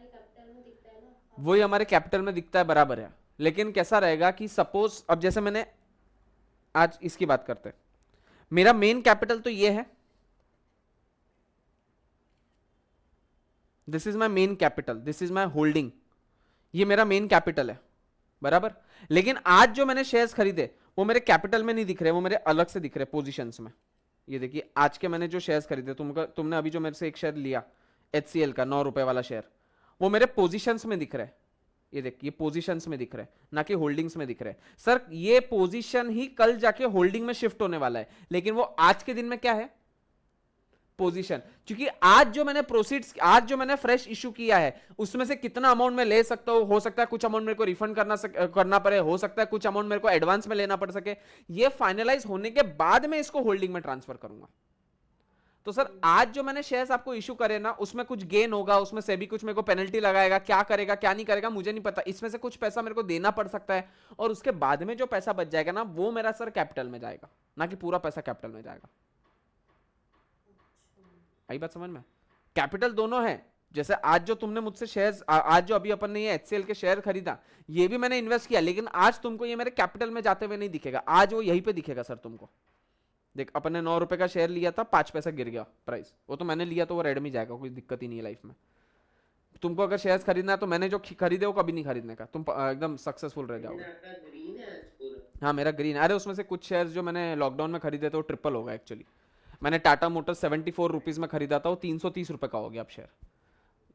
कैपिटल में दिखता है ना.
वही हमारे कैपिटल में दिखता है, बराबर है. लेकिन कैसा रहेगा कि सपोज अब जैसे मैंने आज इसकी बात करते हैं, मेरा मेन कैपिटल तो ये है, this is my main capital, this is my holding, ये मेरा मेन कैपिटल है, बराबर. लेकिन आज जो मैंने शेयर्स खरीदे वो मेरे कैपिटल में नहीं दिख रहे, वो मेरे अलग से दिख रहे पोजीशंस में. ये देखिए आज के मैंने जो शेयर्स खरीदे, तुमने अभी जो मेरे से एक शेयर लिया HCL का 9 रुपए वाला शेयर, वो मेरे पोजीशंस में दिख रहा है. ये देखिए ये पोजीशंस में दिख रहा है, ना कि होल्डिंग्स में दिख रहा है. सर ये पोजीशन ही कल जाके होल्डिंग में शिफ्ट होने वाला है, लेकिन वो आज के दिन में क्या है? पोजीशन. क्योंकि आज जो मैंने प्रोसीड्स, आज जो मैंने फ्रेश इशू किया है, उसमें से कितना अमाउंट मैं ले सकता हूं, हो सकता है कुछ अमाउंट मेरे को रिफंड करना पड़े, हो सकता है कुछ अमाउंट मेरे को एडवांस में लेना पड़ सके. ये फाइनलाइज होने के बाद में इसको होल्डिंग में ट्रांसफर करूंगा. तो सर आज जो मैंने शेयर्स आपको इशू करे ना, उसमें कुछ गेन होगा, उसमें से भी कुछ मेरे को पेनल्टी लगाएगा, क्या करेगा क्या नहीं करेगा मुझे नहीं पता. इसमें से कुछ पैसा मेरे को देना पड़ सकता है, और उसके बाद में जो पैसा बच जाएगा ना, वो मेरा सर कैपिटल में जाएगा, ना कि पूरा पैसा कैपिटल में जाएगा. आई बात समझ में? कैपिटल दोनों है. जैसे आज जो तुमने मुझसे शेयर्स, आज जो अभी अपन ने ये HCL के शेयर खरीदा, ये भी मैंने इन्वेस्ट किया, लेकिन आज तुमको ये मेरे कैपिटल में जाते हुए नहीं दिखेगा. आज वो यहीं पे दिखेगा सर तुमको. देख अपन ने 9 रुपए का शेयर लिया था, 5 पैसा गिर गया प्राइस, वो तो मैंने लिया तो वो रेड में जाएगा, कोई दिक्कत ही नहीं है लाइफ में. तुमको अगर शेयर्स खरीदना है तो मैंने जो खरीदे वो कभी नहीं खरीदने का, तुम एकदम सक्सेसफुल रह जाओगे.
आपका ग्रीन है आज पूरा.
हाँ मेरा ग्रीन. अरे उसमें से कुछ शेयर्स जो मैंने लॉकडाउन में खरीदे थे वो ट्रिपल होगा एक्चुअली. मैंने टाटा मोटर्स 74 रुपीज़ में खरीदा था, वो 330 रुपये का हो गया अब शेयर.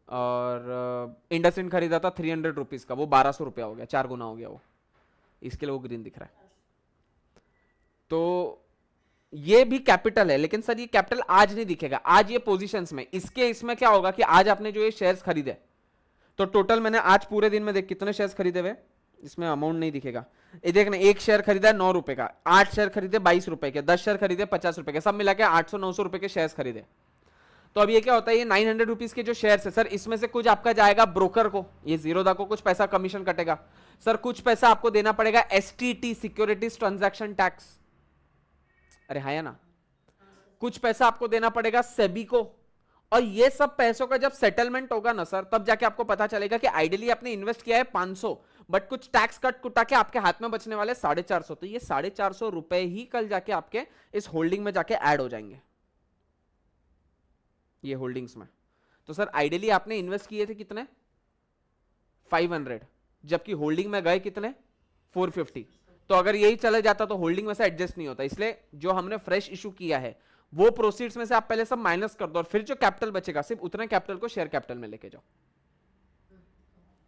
और इंडसइंड खरीदा था 300 रुपीज़ का, वो 1200 रुपया हो गया, 4 गुना हो गया वो. इसके लिए वो ग्रीन दिख रहा है. तो ये भी कैपिटल है, लेकिन सर ये कैपिटल आज नहीं दिखेगा, आज ये पोजीशंस में. इसमें क्या होगा कि आज आपने जो ये शेयर्स खरीदे, तो टोटल मैंने आज पूरे दिन में देख कितने शेयर्स खरीदे हुए, इसमें अमाउंट नहीं दिखेगा. ये देखना, एक शेयर खरीदा है 9 रुपए का, 8 शेयर खरीदे 22 रुपए के, 10 शेयर खरीदे 50 रुपए के, सब मिला के 800-900 रुपए के शेयर्स खरीदे. तो अब ये क्या होता है, ये 900 रुपीज के जो शेयर्स है सर, इसमें से कुछ आपका जाएगा ब्रोकर को, ये जीरोधा को कुछ पैसा कमीशन कटेगा सर, कुछ पैसा आपको देना पड़ेगा STT, सिक्योरिटीज ट्रांजैक्शन टैक्स. अरे हाँ या ना? कुछ पैसा आपको देना पड़ेगा सेबी को. और ये सब पैसों का जब सेटलमेंट होगा ना सर, तब जाके आपको पता चलेगा कि आइडियली आपने इन्वेस्ट किया है 500, बट कुछ टैक्स कट कुटा के आपके हाथ में बचने वाले 450. तो ये 450 रुपए ही कल जाके आपके इस होल्डिंग में जाके ऐड हो जाएंगे, ये होल्डिंग्स में. तो सर आइडियली आपने इन्वेस्ट किए थे कितने? 500, जबकि होल्डिंग में गए कितने? 450. तो अगर यही चले जाता तो होल्डिंग में से एडजस्ट नहीं होता. इसलिए जो हमने फ्रेश इशू किया है वो प्रोसीड्स में से आप पहले सब माइनस कर दो, और फिर जो कैपिटल बचेगा सिर्फ उतने कैपिटल को शेयर कैपिटल में लेके जाओ,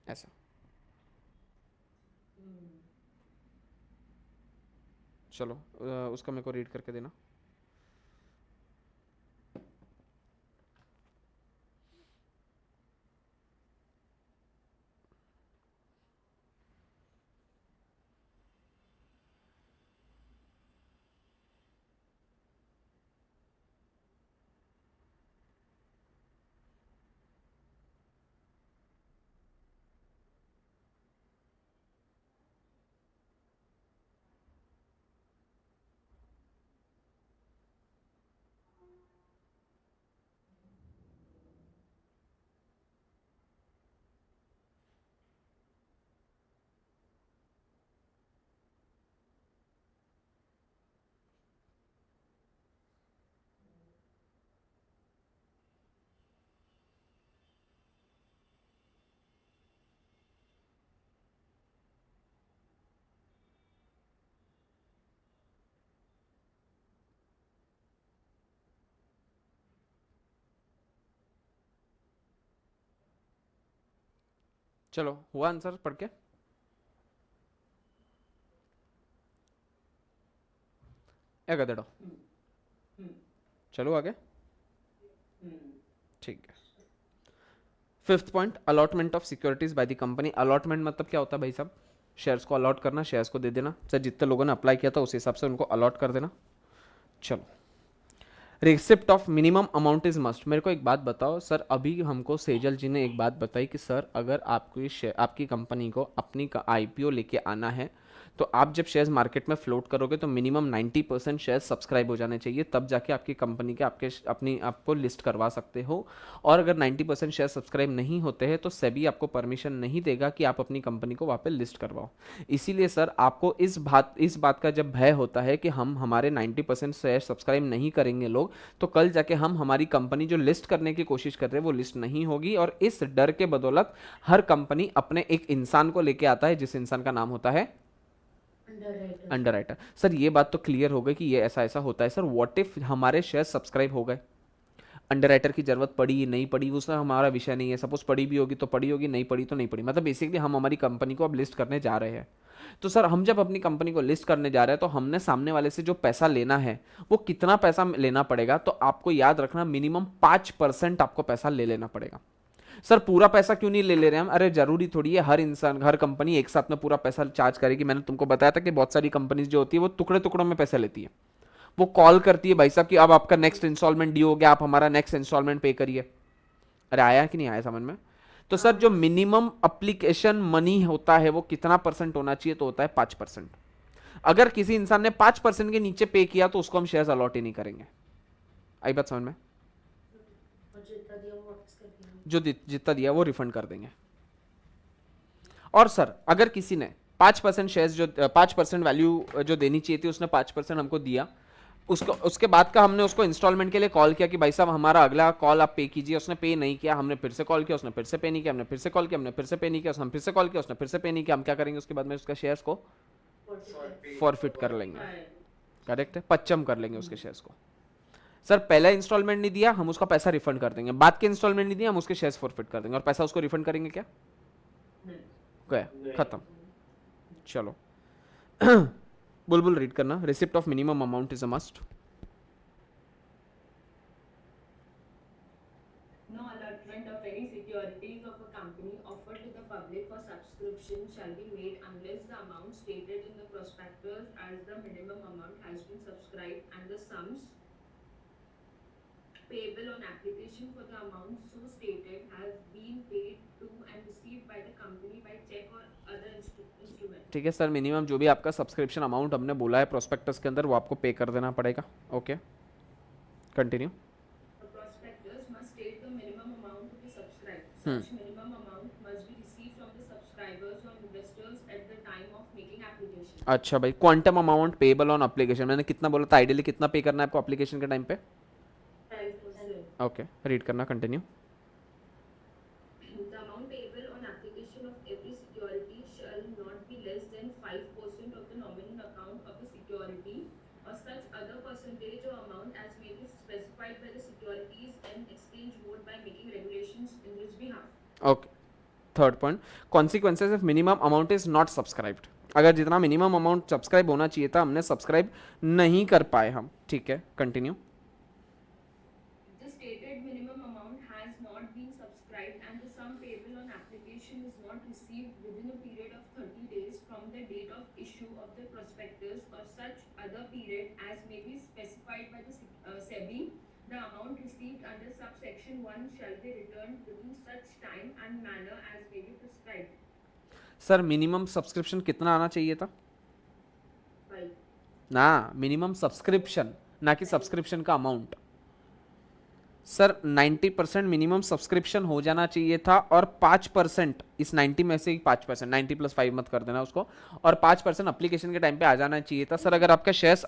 ऐसा. चलो उसका मेरे को रीड करके देना. चलो हुआ आंसर पढ़ के. या गधेड़ो. चलो आगे. ठीक है. Fifth point, allotment of securities by the company. Allotment मतलब क्या होता है भाई साहब? शेयर्स को अलॉट करना, शेयर्स को दे देना. सर जितने लोगों ने अप्लाई किया था उस हिसाब से उनको अलॉट कर देना. चलो. Receipt of minimum amount is must. मेरे को एक बात बताओ सर, अभी हमको सेजल जी ने एक बात बताई कि सर अगर आपकी कंपनी को अपनी आईपीओ लेके आना है तो आप जब शेयर्स मार्केट में फ्लोट करोगे तो मिनिमम 90% शेयर सब्सक्राइब हो जाने चाहिए, तब जाके आपकी कंपनी के अपनी आपको लिस्ट करवा सकते हो. और अगर 90% शेयर सब्सक्राइब नहीं होते हैं तो सेबी आपको परमिशन नहीं देगा कि आप अपनी कंपनी को वहाँ पे लिस्ट करवाओ. इसीलिए सर आपको इस बात का जब भय होता है कि हमारे 90% शेयर सब्सक्राइब नहीं करेंगे लोग, तो कल जाके हमारी कंपनी जो लिस्ट करने की कोशिश कर रहे हैं वो लिस्ट नहीं होगी. और इस डर के बदौलत हर कंपनी अपने एक इंसान को लेके आता है जिस इंसान का नाम होता है अंडरराइटर. सर ये बात तो क्लियर हो गई कि ये ऐसा ऐसा होता है. सर व्हाट इफ हमारे शेयर सब्सक्राइब हो गए, अंडरराइटर की जरूरत पड़ी नहीं पड़ी उसका हमारा विषय नहीं है. सपोज पड़ी भी होगी तो पड़ी होगी, नहीं पड़ी तो नहीं पड़ी. मतलब बेसिकली हम हमारी कंपनी को अब लिस्ट करने जा रहे हैं. तो सर हम जब अपनी कंपनी को लिस्ट करने जा रहे हैं तो हमने सामने वाले से जो पैसा लेना है वो कितना पैसा लेना पड़ेगा, तो आपको याद रखना मिनिमम 5% आपको पैसा ले लेना पड़ेगा. सर पूरा पैसा क्यों नहीं ले रहे हम? अरे जरूरी थोड़ी है हर इंसान हर कंपनी एक साथ में पूरा पैसा चार्ज करेगी. मैंने तुमको बताया था कि बहुत सारी कंपनीज जो होती है वो टुकड़े टुकड़ों में पैसा लेती है. वो कॉल करती है भाई साहब कि अब आपका नेक्स्ट इंस्टॉलमेंट ड्यू हो गया, आप हमारा नेक्स्ट इंस्टॉलमेंट पे करिए. अरे आया कि नहीं आया समझ में? तो सर जो मिनिमम अप्लीकेशन मनी होता है वो कितना परसेंट होना चाहिए? तो होता है 5%. अगर किसी इंसान ने 5% के नीचे पे किया तो उसको हम शेयर्स अलॉट ही नहीं करेंगे. आई बात समझ में? जो जितना दिया वो रिफंड कर देंगे. और सर अगर किसी ने 5% शेयर्स जो 5% वैल्यू जो देनी चाहिए थी उसने 5% हमको दिया, उसके बाद का हमने उसको इंस्टॉलमेंट के लिए कॉल किया कि भाई साहब हमारा अगला कॉल आप पे कीजिए. उसने पे नहीं किया, हमने फिर से कॉल किया, उसने फिर से पे नहीं किया, हमने फिर से कॉल किया, हमने फिर से पे नहीं किया, हम फिर से कॉल किया, उसने फिर से पे नहीं किया. हम क्या करेंगे उसके बाद में? उसका शेयर्स को फॉरफिट कर लेंगे. करेक्ट है, पच्चम कर लेंगे उसके शेयर्स को. सर पहला इंस्टॉलमेंट नहीं दिया हम उसका पैसा रिफंड कर देंगे, बाद के इंस्टॉलमेंट नहीं दिया हम उसके शेयर्स फॉरफिट कर देंगे और पैसा उसको रिफंड करेंगे क्या? खत्म. चलो. बुलबुल रीड करना. Receipt of minimum amount is a must.
No allotment of any securities of a company offered to the public for subscription shall be made unless the amount stated in the prospectus as the minimum amount has been subscribed and the sums payable on application for the amount so stated has been paid to and received by the company by check or other instrument.
ठीक है sir, minimum जो भी आपका subscription amount हमने बोला है prospectus के अंदर वो आपको पे कर देना पड़ेगा. Okay continue.
The prospectus must state the minimum amount to be subscribed. Such minimum amount must be received from the subscribers or investors at the time of making application.
अच्छा भाई, quantum amount payable on application मैंने कितना बोला था? Ideally कितना पे करना है आपको एप्लीकेशन के टाइम पे?
5%.
ओके रीड करना. Continue.
The amount payable on application of every security shall not be less than 5% of the nominal account of the security or such other percentage or amount as may be specified by the Securities and Exchange Board by making regulations in its behalf.
Okay. Third point, consequences if minimum amount is not subscribed. अगर जितना minimum amount subscribe होना चाहिए था हमने subscribe नहीं कर पाए हम, ठीक है, continue.
The stated minimum amount has not been subscribed and the sum payable on application is not received within a period of 30 days from the date of issue of the prospectus or such other period as may be specified by the SEBI, the amount received under subsection 1 shall be returned within such time and manner as may be prescribed.
Sir minimum subscription कितना आना चाहिए था? ना, minimum subscription, ना कि subscription का amount. Sir 90% minimum subscription हो जाना चाहिए था और 5% इस 90 में से ही 5%, 90 + 5 मत कर देना उसको, और 5% अप्लीकेशन के टाइम पे आ जाना चाहिए था। सर अगर आपका शेयर्स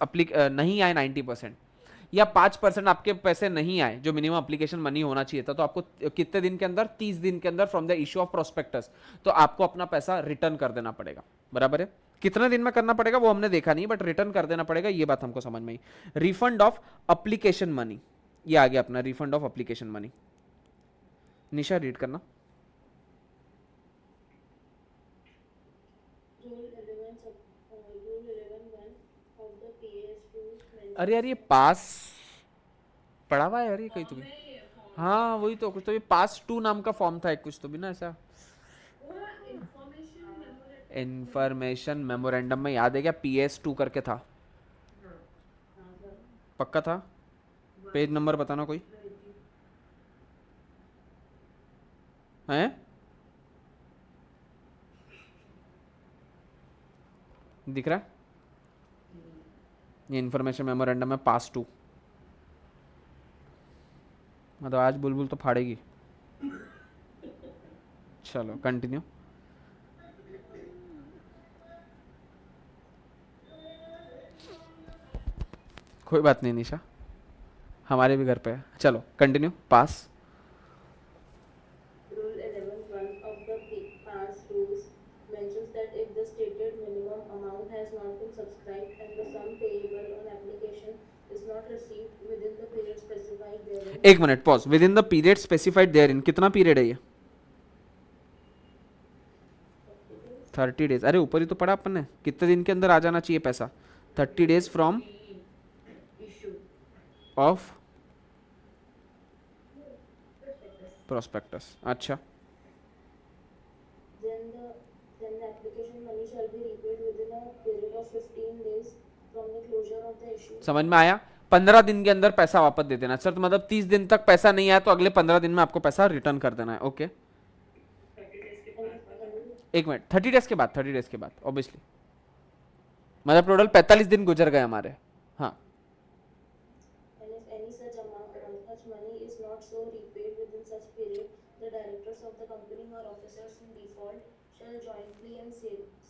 नहीं आए 90% या 5% आपके पैसे नहीं आए जो मिनिमम अप्लीकेशन मनी होना चाहिए था, तो आपको कितने दिन के अंदर? 30 दिन के अंदर from the issue of prospectus, तो आपको अपना पैसा रिटर्न कर देना पड़ेगा। बराबर है? कितने दिन में करना पड़ेगा वो हमने देखा नहीं, बट रिटर्न कर देना पड़ेगा, ये बात हमको समझ में आई। रिफंड ऑफ अप्लीकेशन मनी, ये आ गया अपना refund of application money. Nisha read करना। अरे यार ये पास पढ़ा हुआ है यार ये कहीं तो भी। हाँ वही तो, कुछ तो ये पास 2 नाम का फॉर्म था एक, कुछ तो भी ना ऐसा। इंफॉर्मेशन मेमोरेंडम में याद है क्या PS2 करके था? पक्का था? पेज नंबर बताना कोई है? दिख रहा है ये इंफॉर्मेशन मेमोरेंडम में पास 2। मतलब आज बुलबुल तो फाड़ेगी। चलो कंटिन्यू। कोई बात नहीं निशा, हमारे भी घर पे है। चलो continue. Pass
Rule 11(1) of the PAS rules mentions that if the stated minimum amount has not been subscribed and the sum payable on application is not received within the period specified therein.
एक minute pause. Within the period specified therein, कितना period है ये? 30 days. अरे ऊपर ही तो पढ़ा अपन ने, कितने दिन के अंदर आ जाना चाहिए पैसा? 30 डेज फ्रॉम ऑफ प्रोस्पेक्टस। अच्छा
Then the application money shall be repaid within a period of 15 days from the closure of the issue.
समझ में आया? 15 दिन के अंदर पैसा वापस दे देना सर। तो मतलब 30 दिन तक पैसा नहीं आया तो अगले 15 दिन में आपको पैसा रिटर्न कर देना है। ओके
30 days के बाद
एक मिनट, 30 डेज के बाद, 30 डेज के बाद ऑब्वियसली, मतलब टोटल 45 दिन गुजर गए हमारे। हाँ
And if any such money is not so repaid within such period, the directors of the company or officers in default shall jointly and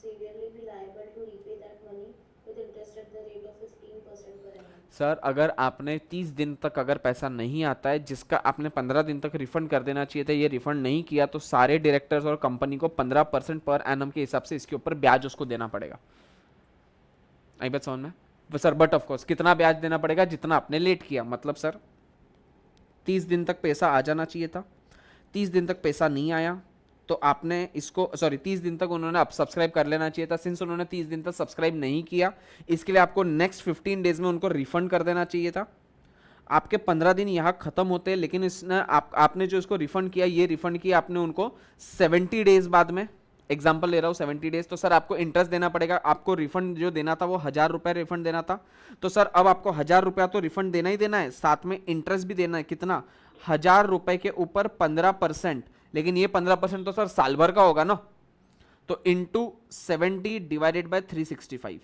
severally be liable to repay that money with interest at the rate of 15% per annum.
Sir अगर आपने 30 दिन तक अगर पैसा नहीं आता है जिसका आपने 15 दिन तक रिफंड कर देना चाहिए था, ये रिफंड नहीं किया, तो सारे डायरेक्टर्स और कंपनी को 15% पर एनम के हिसाब से इसके ऊपर ब्याज उसको देना पड़ेगा। आई बात समझ में? सर बट ऑफ कोर्स कितना ब्याज देना पड़ेगा? जितना आपने लेट किया। मतलब सर 30 दिन तक पैसा आ जाना चाहिए था, 30 दिन तक पैसा नहीं आया तो आपने इसको, सॉरी 30 दिन तक उन्होंने अब सब्सक्राइब कर लेना चाहिए था। सिंस उन्होंने 30 दिन तक सब्सक्राइब नहीं किया, इसके लिए आपको नेक्स्ट 15 डेज में उनको रिफंड कर देना चाहिए था। आपके 15 दिन यहाँ खत्म होते हैं, लेकिन इसने आपने जो इसको रिफंड किया, ये रिफंड किया आपने उनको 70 डेज बाद में। एग्जाम्पल ले रहा हूँ 70 डेज, तो सर आपको इंटरेस्ट देना पड़ेगा। आपको रिफंड जो देना था वो 1000 रुपये रिफंड देना था, तो सर अब आपको 1000 रुपया तो रिफंड देना ही देना है, साथ में इंटरेस्ट भी देना है। कितना? 1000 रुपये के ऊपर 15%, लेकिन ये 15% तो सर साल भर का होगा ना, तो इंटू 70 डिवाइडेड बाय 365,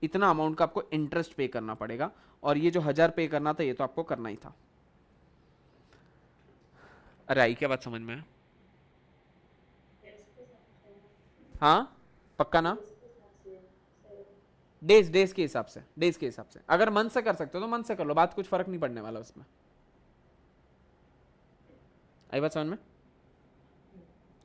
इतना अमाउंट का आपको इंटरेस्ट पे करना पड़ेगा। और ये जो 1000 पे करना था ये तो आपको करना ही था। अरे आई क्या बात समझ में? हाँ पक्का ना? डेज के हिसाब से, डेज के हिसाब से। अगर मन से कर सकते हो तो मन से कर लो, बात कुछ फर्क नहीं पड़ने वाला उसमें। आई बात समझ में?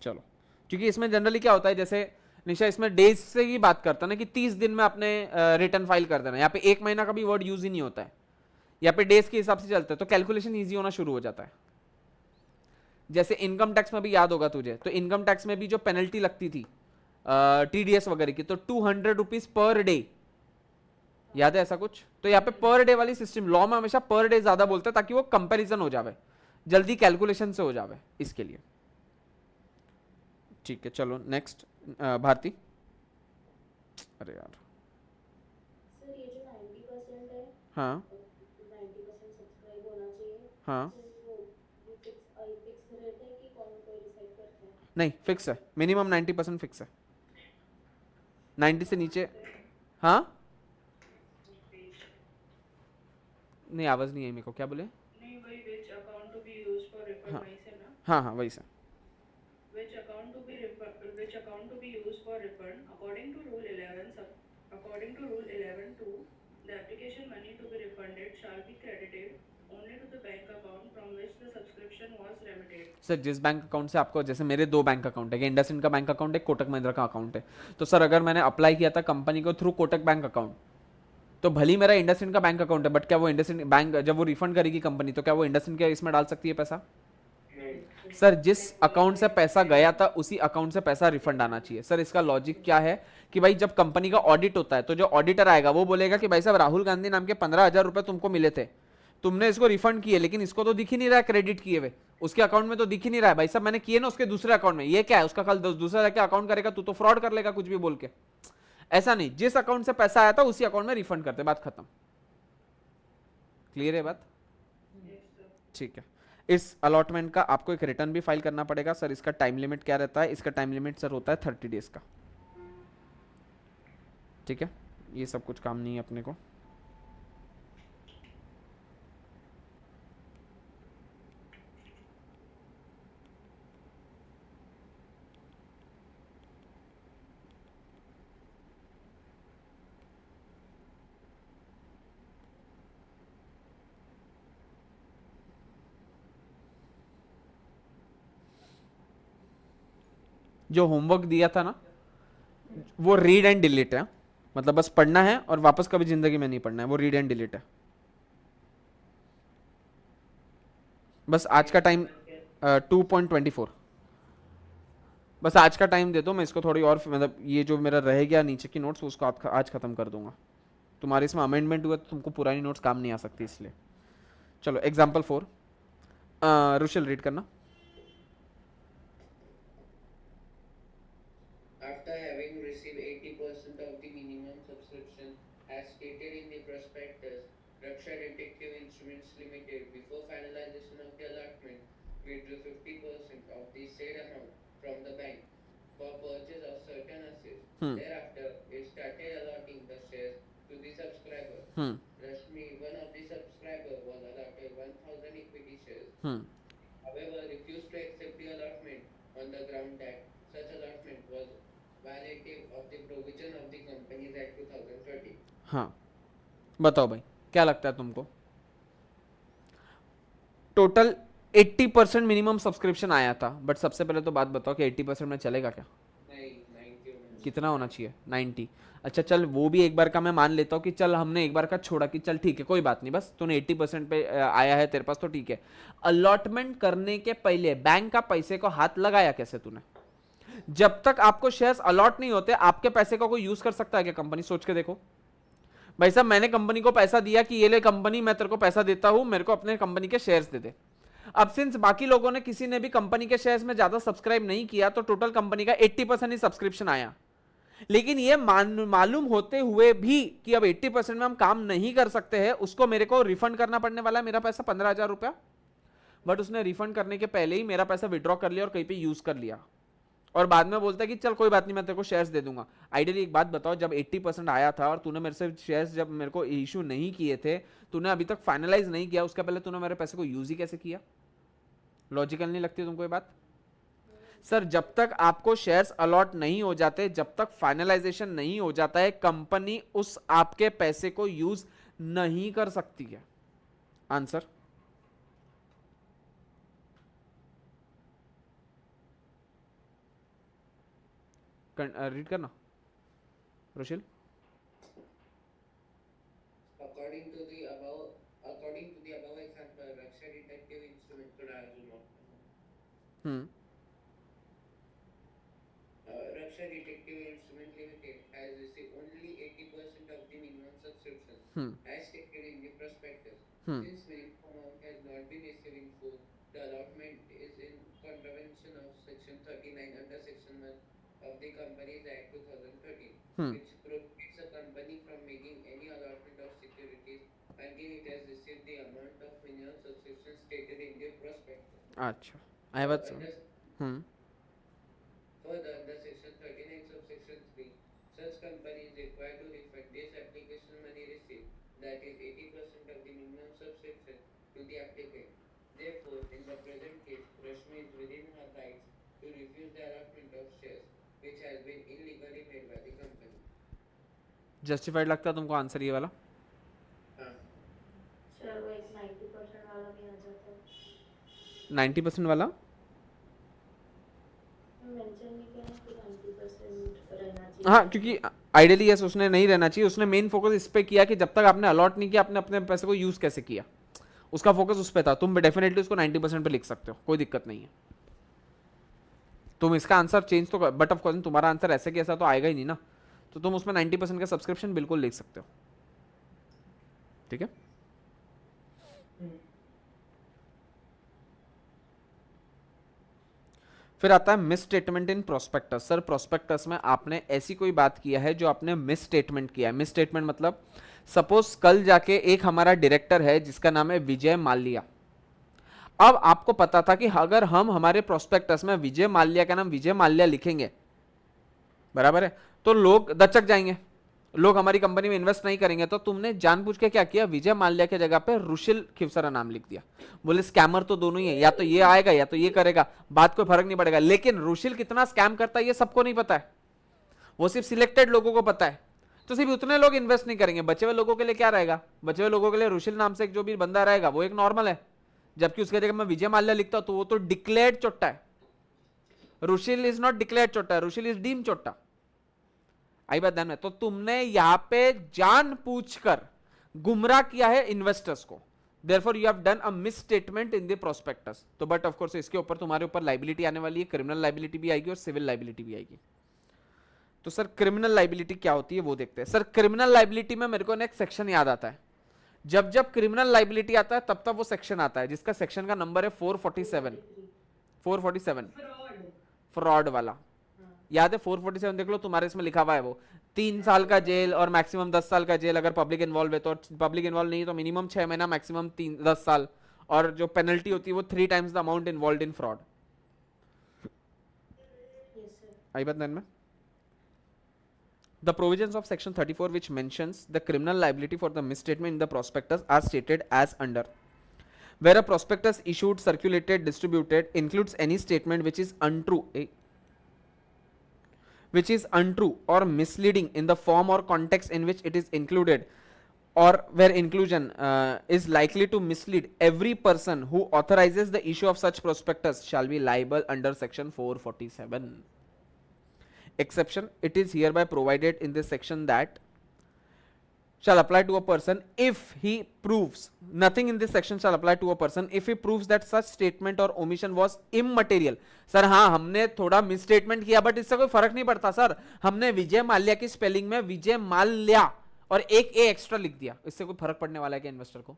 चलो, क्योंकि इसमें जनरली क्या होता है, जैसे निशा इसमें डेज से ही बात करता है ना कि 30 दिन में आपने रिटर्न फाइल कर देना। यहाँ पे 1 महीना का भी वर्ड यूज ही नहीं होता है, यहाँ पे डेज के हिसाब से चलता है, तो कैलकुलेशन ईजी होना शुरू हो जाता है। जैसे इनकम टैक्स में भी याद होगा तुझे, तो इनकम टैक्स में भी जो पेनल्टी लगती थी TDS वगैरह की, तो 200 रुपीज पर डे, याद है ऐसा कुछ? तो यहाँ पे पर डे वाली सिस्टम, लॉ में हमेशा पर डे ज्यादा बोलते हैं ताकि वो कंपैरिजन हो जावे, जल्दी कैलकुलेशन से हो जावे, इसके लिए। ठीक है, चलो नेक्स्ट भारती। अरे यार,
सर ये जो 90% है,
हाँ
90% सब्सक्राइब होना चाहिए,
हाँ,
तो ये फिक्स रहता है कि कौन कोई डिसाइड करता है?
नहीं फिक्स है, मिनिमम 90% फिक्स है, 90 से नीचे। हाँ, नहीं आवाज नहीं आई मेरे को, क्या बोले?
नहीं वही which account to be used for refund
हाँ
वहीं से ना,
हाँ हाँ, वही से।
which account to be used for refund according to rule 11 according to rule 11(2), the application money to be refunded shall be credited only to the bank account from which the subscription was remitted.
Sir जिस bank account से आपको, जैसे मेरे दो bank account है, एक इंडसइंड का bank account है, कोटक महिंद्रा का अकाउंट है, तो सर अगर मैंने अप्लाई किया था कंपनी को थ्रू कोटक बैंक अकाउंट, तो भली मेरा इंडसइंड का बैंक अकाउंट है, बट क्या वो इंडसइंड बैंक जब वो रिफंड करेगी कंपनी, तो क्या वो इंडसइंड के इसमें डाल सकती है पैसा? सर जिस अकाउंट से पैसा गया था उसी अकाउंट से पैसा रिफंड आना चाहिए। सर इसका लॉजिक क्या है कि भाई जब कंपनी का ऑडिट होता है तो जो ऑडिटर आएगा वो बोलेगा कि भाई साहब राहुल गांधी नाम के 15,000 रुपए तुमको मिले थे, तुमने इसको रिफंड किए, लेकिन इसको तो दिख ही नहीं रहा है क्रेडिट किए हुए, उसके अकाउंट में तो दिख ही नहीं रहा है। भाई साहब मैंने किए ना उसके दूसरे अकाउंट में, ये क्या है? उसका कल दूसरा जाके अकाउंट करेगा, तू तो फ्रॉड कर लेगा कुछ भी बोल के। ऐसा नहीं, जिस अकाउंट से पैसा आया था उसी अकाउंट में रिफंड करते, बात खत्म। क्लियर है बात? ठीक है। इस अलॉटमेंट का आपको एक रिटर्न भी फाइल करना पड़ेगा। सर इसका टाइम लिमिट क्या रहता है? इसका टाइम लिमिट सर होता है 30 डेज का। ठीक है, ये सब कुछ काम नहीं है अपने को। जो होमवर्क दिया था ना वो रीड एंड डिलीट है, मतलब बस पढ़ना है और वापस कभी जिंदगी में नहीं पढ़ना है, वो रीड एंड डिलीट है। बस आज का टाइम 2.24, बस आज का टाइम दे दो, मैं इसको थोड़ी और मतलब ये जो मेरा रह गया नीचे की नोट्स उसको आज खत्म कर दूंगा। तुम्हारे इसमें अमेंडमेंट हुआ तो तुमको पुरानी नोट्स काम नहीं आ सकती, इसलिए। चलो एग्जाम्पल 4, रुशल रीड करना।
After having received 80% of the minimum subscription as stated in the prospectus, Raksha Detective Instruments Limited, before finalization of the allotment, withdrew 50% of the said amount from the bank for purchase of certain assets. Thereafter, it started allotting the shares to the subscriber. Rashmi, one of the subscriber, was allotted 1,000 equity shares. However, refused to accept the allotment on the ground that such allotment was violative of the provision of the Companies Act 2013.
हाँ बताओ भाई, क्या लगता है तुमको? Total 80% minimum subscription आया था, but सबसे पहले तो बात बताओ कि 80% में चलेगा क्या?
नहीं, 90 होना चाहिए।
कितना होना चाहिए? 90। अच्छा चल वो भी एक बार का मैं मान लेता हूँ कि चल हमने एक बार का छोड़ा कि चल ठीक है कोई बात नहीं, बस तूने 80% पे आया है तेरे पास तो ठीक है। अलॉटमेंट करने के पहले बैंक का पैसे को हाथ लगाया कैसे तूने? जब तक आपको शेयर्स अलॉट नहीं होते आपके पैसे को कोई यूज कर सकता है क्या कंपनी? सोच के देखो भाई साहब, मैंने कंपनी को पैसा दिया कि ये ले कंपनी, मैं तेरे को पैसा देता हूं, मेरे को अपने कंपनी के शेयर्स दे दे। अब सिंस बाकी लोगों ने किसी ने भी कंपनी के शेयर्स में ज्यादा सब्सक्राइब नहीं किया तो टोटल कंपनी का 80% ही सब्सक्रिप्शन आया, लेकिन ये मालूम होते हुए भी कि अब 80% में हम काम नहीं कर सकते हैं, उसको मेरे को रिफंड करना पड़ने वाला है मेरा पैसा 15,000 रुपया, बट उसने रिफंड करने के पहले ही मेरा पैसा विड्रॉ कर लिया और कहीं पे यूज कर लिया, और बाद में बोलता है कि चल कोई बात नहीं मैं तेरे को शेयर्स दे दूंगा। आइडियली एक बात बताओ, जब 80% आया था और तूने मेरे से शेयर्स जब मेरे को इशू नहीं किए थे, तूने अभी तक फाइनलाइज नहीं किया, उसके पहले तूने मेरे पैसे को यूज ही कैसे किया? लॉजिकल नहीं लगती तुमको ये बात? सर जब तक आपको शेयर्स अलॉट नहीं हो जाते, जब तक फाइनलाइजेशन नहीं हो जाता है, कंपनी उस आपके पैसे को यूज नहीं कर सकती है। आंसर रीड करना Rushil.
According to the above example, Raksha Detective Instruments could assume. Raksha Raksha Detective Instrument Limited has received only 80% of the minimum subscription as stated in the prospectus. Since minimum amount has not been received in full, the allotment is in contravention of Section 39 under Section 1 of the Companies Act 2013, which prohibits a company from making any allotment of securities until it has received the amount of minimum subscription stated in the prospectus.
अच्छा आई बात समझ
Further, under Section 39 subsection 3, such company is required to refund this application money received, that is 80% of the minimum subscription, to the applicant. Therefore, in the present case, Rashmi is within her rights to refuse the allotment of shares, which has been illegally made by the company.
Justified लगता है तुमको answer ये वाला?
Sir वो एक 90% वाला भी आ जाता है।
90% वाला
मेंशन भी किया है कि 90% रहना चाहिए।
हाँ, क्योंकि आइडियली यस उसने नहीं रहना चाहिए, उसने मेन फोकस इस पे किया कि जब तक आपने अलॉट नहीं किया आपने अपने पैसे को यूज कैसे किया, उसका फोकस उस पे था। तुम डेफिनेटली उसको 90% पे लिख सकते हो, कोई दिक्कत नहीं है। तुम इसका आंसर चेंज तो बट ऑफ कोर्स तुम्हारा आंसर ऐसे कि ऐसा तो आएगा ही नहीं ना, तो तुम उसमें 90% का सब्सक्रिप्शन बिल्कुल लिख सकते हो, ठीक है। फिर आता है miss statement in prospectus. Sir prospectus में आपने ऐसी कोई बात किया है जो आपने मिस स्टेटमेंट किया है। मिस स्टेटमेंट मतलब सपोज कल जाके एक हमारा डायरेक्टर है जिसका नाम है विजय माल्या। अब आपको पता था कि अगर हम हमारे प्रोस्पेक्टस में विजय माल्या का नाम विजय माल्या लिखेंगे, बराबर है, तो लोग दचक जाएंगे, लोग हमारी कंपनी में इन्वेस्ट नहीं करेंगे। तो तुमने जानबूझ के क्या किया, विजय माल्या के जगह पे रुशिल खिवसरा नाम लिख दिया। बोले स्कैमर तो दोनों ही है, या तो ये आएगा या तो ये करेगा, बात कोई फर्क नहीं पड़ेगा। लेकिन रुशिल कितना स्कैम करता है ये सबको नहीं पता है, वो सिर्फ सिलेक्टेड लोगों को पता है। तो सिर्फ उतने लोग इन्वेस्ट नहीं करेंगे, बचे हुए लोगों के लिए क्या रहेगा, बचे हुए लोगों के लिए रुशिल नाम से एक जो भी बंदा रहेगा वो एक नॉर्मल है, जबकि उसके जगह मैं विजय माल्या लिखता हूं तो वो तो डिक्लेयर्ड चोट्टा है। रुशिल इज नॉट डिक्लेयर्ड चोट्टा, रुशिल इज डीम चोट्टा। आई बात ध्यान में। तो तुमने यहां पे जानबूझकर गुमराह किया है इन्वेस्टर्स को, therefore you have done a misstatement in the prospectus। तो बट ऑफ कोर्स इसके ऊपर तुम्हारे ऊपर लाइबिलिटी आने वाली है, क्रिमिनल लाइबिलिटी भी आएगी और सिविल लाइबिलिटी भी आएगी। तो सर क्रिमिनल लाइबिलिटी क्या होती है वो देखते हैं। सर क्रिमिनल लाइबिलिटी में मेरे को नेक्स्ट सेक्शन याद आता है, जब जब क्रिमिनल लाइबिलिटी आता है तब तब वो सेक्शन आता है जिसका सेक्शन का नंबर है 447 फ्रॉड वाला। याद है 447 देख लो, तुम्हारे इसमें लिखा हुआ है वो 3 साल का जेल और मैक्सिमम 10 साल का जेल अगर पब्लिक इन्वॉल्व है तो, पब्लिक इन्वॉल्व नहीं तो मिनिमम 6 महीना मैक्सिमम 10 साल, और जो पेनल्टी होती है वो 3 times the amount involve in fraud. आई बात में। The provisions of section 34 which mentions the criminal liability for the misstatement in the prospectus are stated as under. Where a prospectus issued, circulated, distributed includes any statement which is untrue or misleading in the form or context in which it is included, or where inclusion is likely to mislead every person who authorizes the issue of such prospectus shall be liable under section 447. Exception, it is hereby provided in this section that shall apply to a person if he proves, nothing in this section shall apply to a person if he proves that such statement or omission was immaterial। Sir हाँ, हमने थोड़ा misstatement किया but इससे कोई फर्क नहीं पड़ता sir, हमने विजय माल्या की स्पेलिंग में विजय माल्या और एक ए एक्स्ट्रा लिख दिया, इससे कोई फर्क पड़ने वाला है क्या इन्वेस्टर को?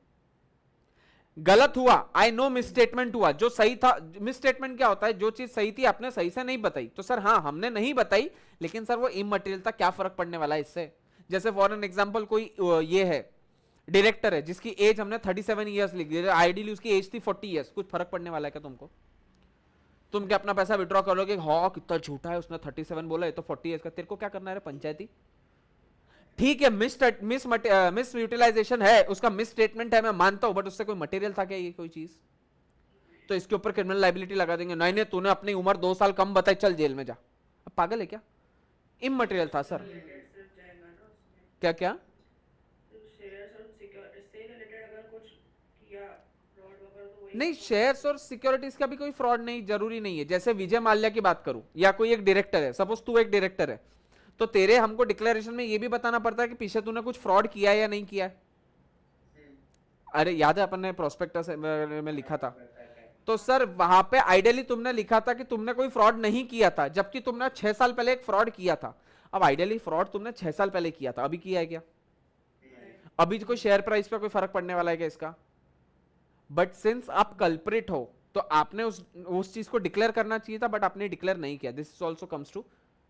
गलत हुआ, आई नो मिसस्टेटमेंट हुआ, जो सही था। मिसस्टेटमेंट क्या होता है, जो चीज सही थी आपने सही से नहीं बताई। तो सर हाँ हमने नहीं बताई, लेकिन सर वो इमटेरियल था, क्या फर्क पड़ने वाला है इससे? जैसे फॉर एन एग्जांपल कोई ये है डायरेक्टर है जिसकी एज हमने 37 इयर्स लिख दी, आइडियली उसकी एज थी 40 इयर्स, कुछ फर्क पड़ने वाला है क्या तुमको? तुम क्या अपना पैसा विड्रॉ कर लोगे, हाँ कितना झूठा है उसने 37 बोला, ये तो 40 इयर्स का, तेरे को क्या करना है पंचायती? ठीक है मिस यूटिलाइजेशन है, उसका मिस स्टेटमेंट है, मैं मानता हूं, बट उससे कोई मटेरियल था क्या ये कोई चीज? तो इसके ऊपर क्रिमिनल लाइबिलिटी लगा देंगे। नहीं नहीं तूने अपनी उम्र 2 साल कम बताई, चल जेल में जा। अब पागल है क्या? इमटेरियल था सर। क्या क्या नहीं, शेयर्स और सिक्योरिटीज का भी कोई फ्रॉड नहीं, जरूरी नहीं है। जैसे विजय माल्या की बात करूं या कोई एक डायरेक्टर है, सपोज तू एक डायरेक्टर है, तो तेरे हमको डिक्लेरेशन में ये भी बताना पड़ता है कि पीछे तूने कुछ फ्रॉड किया है या नहीं किया है। अरे याद है अपन ने प्रोस्पेक्टस में लिखा था, तो सर वहां पे आइडियली तुमने लिखा था कि तुमने कोई फ्रॉड नहीं किया था, जबकि तुमने 6 साल पहले एक फ्रॉड किया था। अब आइडियली फ्रॉड तुमने 6 साल पहले किया था, अभी किया है क्या? अभी कोई शेयर प्राइस पे कोई फर्क पड़ने वाला है क्या इसका? बट सिंस आप कल्प्रिट हो तो आपने उस चीज को डिक्लेयर करना चाहिए था, बट आपने डिक्लेयर नहीं किया। This also comes to,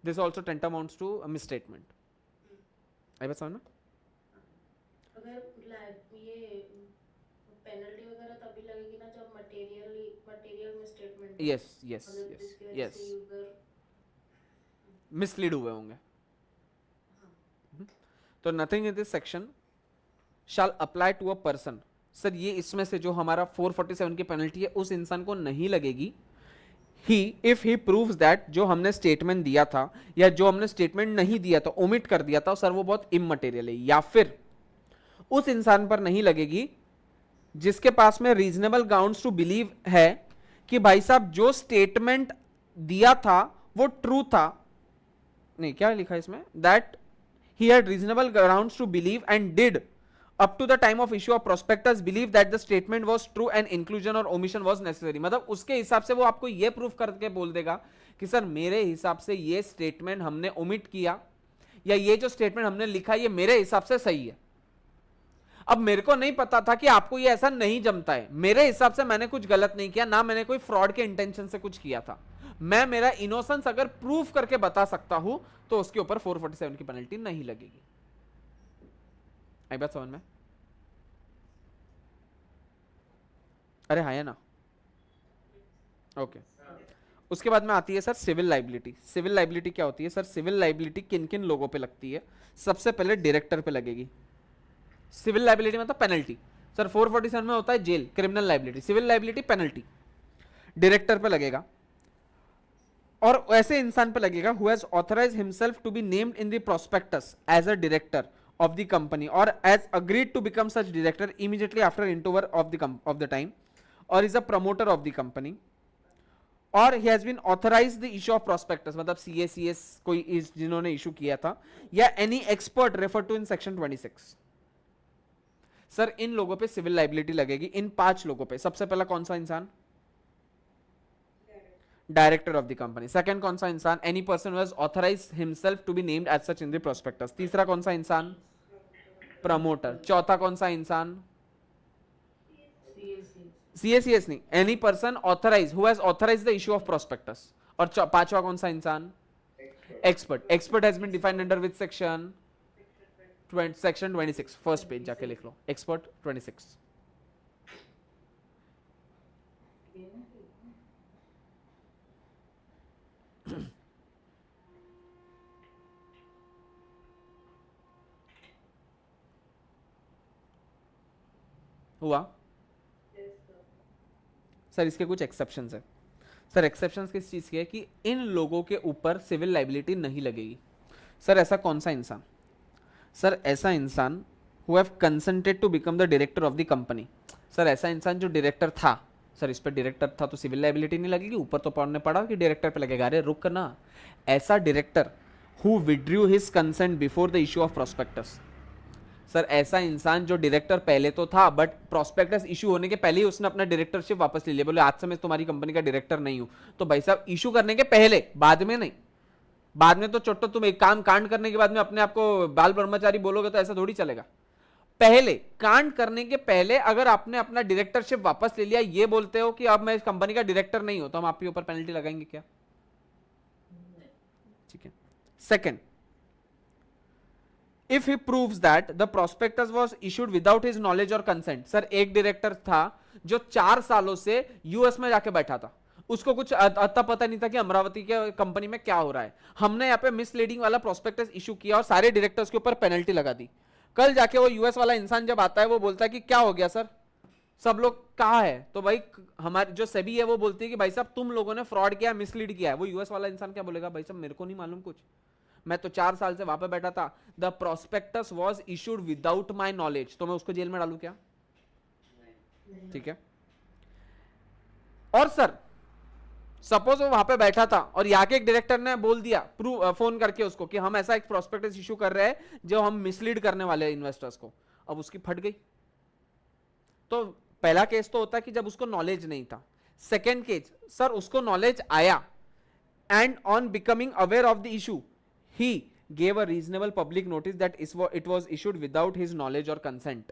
this also tantamounts to misstatement. आई बात समझ में?
अगर ये पेनल्टी वगैरह तभी लगेगी ना जब मटेरियल मिसस्टेटमेंट हो।
यस यस
मतलब
यस
जिसकी वजह
यस,
से यूजर
मिसलीड हुए होंगे। तो nothing in this section shall apply to a person. Sir ये इसमें से जो हमारा 447 की पेनल्टी है उस इंसान को नहीं लगेगी। ही इफ ही प्रूव्स दैट जो हमने स्टेटमेंट दिया था या जो हमने स्टेटमेंट नहीं दिया था, ओमिट कर दिया था, सर वो बहुत इमटेरियल है। या फिर उस इंसान पर नहीं लगेगी जिसके पास में रीजनेबल ग्राउंड्स टू बिलीव है कि भाई साहब जो स्टेटमेंट दिया था वो ट्रू था। नहीं, क्या लिखा है इसमें? That he had reasonable grounds to believe and did up to the time of issue of prospectus believe that the statement was true and inclusion or omission was necessary। मतलब उसके हिसाब से वो आपको ये प्रूफ करके बोल देगा कि सर मेरे हिसाब से ये स्टेटमेंट हमने ओमिट किया या ये जो स्टेटमेंट हमने लिखा ये मेरे हिसाब से सही है। अब मेरे को नहीं पता था कि आपको ये ऐसा नहीं जमता है। मेरे हिसाब से मैंने कुछ गलत नहीं किया, ना मैंने कोई फ्रॉड के इंटेंशन से कुछ किया था। मैं मेरा इनोसेंस अगर प्रूफ करके बता सकता हूं तो उसके ऊपर 447 की पेनल्टी नहीं लगेगी। आई बात समझ में? अरे हाँ है ना? ओके। उसके बाद में आती है sir civil liability. Civil liability क्या होती है सर? सिविल लाइबिलिटी किन किन लोगों पे लगती है? सबसे पहले डायरेक्टर पे लगेगी। सिविल लाइबिलिटी मतलब पेनल्टी। सर 447 में होता है जेल, criminal liability. Civil liability penalty director पे लगेगा। और ऐसे इंसान पे लगेगा who has authorized himself to be named in the prospectus as a director of the company or as agreed to become such director immediately after interval of the time or is a promoter of the company or he has been authorized the issue of prospectus मतलब CACS कोई जिन्होंने issue किया था, या any expert referred to in section 26। Sir इन लोगों पे civil liability लगेगी, इन 5 लोगों पे। सबसे पहला कौन सा इंसान? Director of the company. Second कौन सा इंसान? Any person who has authorised himself to be named as such in the prospectus. तीसरा कौन सा इंसान? प्रमोटर। चौथा कौन सा इंसान? CACS नहीं, any person authorise who has authorised the issue of prospectus. और पांचवा कौन सा इंसान? Expert. Expert has been defined under which section? Section 26। First page जाके लिख लो, एक्सपर्ट 26। हुआ सर? इसके कुछ एक्सेप्शंस है सर। एक्सेप्शंस किस चीज के है? कि इन लोगों के ऊपर सिविल लाइबिलिटी नहीं लगेगी। सर ऐसा कौन सा इंसान? सर ऐसा इंसान who have consented to become the director of the company. Sir ऐसा इंसान जो डायरेक्टर था। सर इस पर डायरेक्टर था तो सिविल लाइबिलिटी नहीं लगेगी। ऊपर तो पढ़ने पड़ा कि डायरेक्टर पे लगेगा। अरे रुक ना, ऐसा director who withdrew his consent before the issue of prospectus. Sir ऐसा इंसान जो डायरेक्टर पहले तो था बट प्रोस्पेक्टस इशू होने के पहले ही उसने अपना डायरेक्टरशिप वापस ले लिया। बोले आज से मैं तुम्हारी कंपनी का डायरेक्टर नहीं हूं। तो भाई साहब इशू करने के पहले, बाद में नहीं। बाद में तो चोटो तुम एक काम कांड करने के बाद में अपने आप को बाल ब्रह्मचारी बोलोगे तो ऐसा थोड़ी चलेगा। पहले कांड करने के पहले अगर आपने अपना डायरेक्टरशिप वापस ले लिया, ये बोलते हो कि अब मैं इस कंपनी का डायरेक्टर नहीं हूं, तो हम आपके ऊपर पेनल्टी लगाएंगे क्या? ठीक है। Second, if he proves that the prospectus was issued without his knowledge और कंसेंट। सर एक डायरेक्टर था जो 4 सालों से यूएस में जाके बैठा था, उसको कुछ अता पता नहीं था कि अमरावती के कंपनी में क्या हो रहा है। हमने यहाँ पे मिसलीडिंग वाला प्रोस्पेक्टस इशू किया और सारे डायरेक्टर्स के ऊपर पेनल्टी लगा दी। कल जाके वो यूएस वाला इंसान जब आता है वो बोलता है कि क्या हो गया सर, सब लोग कहाँ है? तो भाई हमारी जो सेबी है वो बोलती है कि भाई साहब तुम लोगों ने फ्रॉड किया, मिसलीड किया है। वो यूएस वाला इंसान क्या बोलेगा? भाई साहब मेरे को नहीं मालूम कुछ, मैं तो 4 साल से वहां पे बैठा था। The prospectus was issued without my knowledge, तो मैं उसको जेल में डालू क्या? ठीक है। और सर सपोज वो वहां पे बैठा था और यहाँ के एक डायरेक्टर ने बोल दिया फोन करके उसको कि हम ऐसा एक प्रोस्पेक्टस इशू कर रहे हैं जो हम मिसलीड करने वाले इन्वेस्टर्स को। अब उसकी फट गई। तो पहला केस तो होता है कि जब उसको नॉलेज नहीं था। सेकेंड केस, सर उसको नॉलेज आया and on becoming aware of the issue he gave a reasonable public notice that it was issued without his knowledge or consent.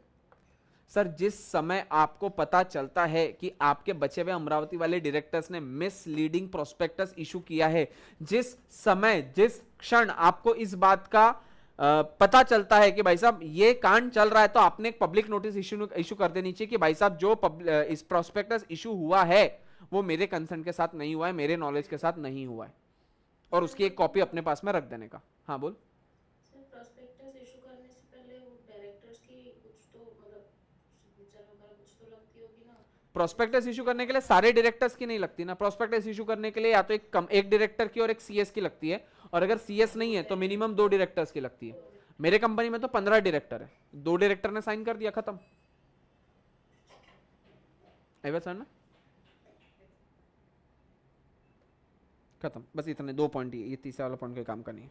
Sir जिस समय आपको पता चलता है कि आपके बचे हुए अमरावती वाले डायरेक्टर्स ने मिसलीडिंग प्रोस्पेक्टस इशू किया है, जिस समय जिस क्षण आपको इस बात का पता चलता है कि भाई साहब ये कांड चल रहा है, तो आपने एक पब्लिक नोटिस इशू कर देनी चाहिए कि भाई साहब जो इस प्रोस्पेक्टस इशू हुआ है वो मेरे कंसेंट के साथ नहीं हुआ है, मेरे नॉलेज के साथ नहीं हुआ है, और उसकी एक कॉपी अपने पास में रख देने का. हाँ बोल.
सर प्रोस्पेक्टस इशू करने से पहले वो डायरेक्टर्स की कुछ तो मतलब सिग्नेचर वगैरह कुछ तो लगती होगी ना.
प्रोस्पेक्टस इशू करने के लिए सारे डायरेक्टर्स की नहीं लगती ना. प्रोस्पेक्टस इशू करने के लिए या तो एक डायरेक्टर की और एक सीएस की लगती है, और अगर सीएस नहीं है तो मिनिमम 2 डायरेक्टर्स की लगती है. मेरे कंपनी में तो 15 डायरेक्टर है, 2 डायरेक्टर ने साइन कर दिया, खत्म. आई बात समझ में? खत्म. बस इतने 2 पॉइंट, ये तीसरा वाला पॉइंट कोई काम का नहीं है.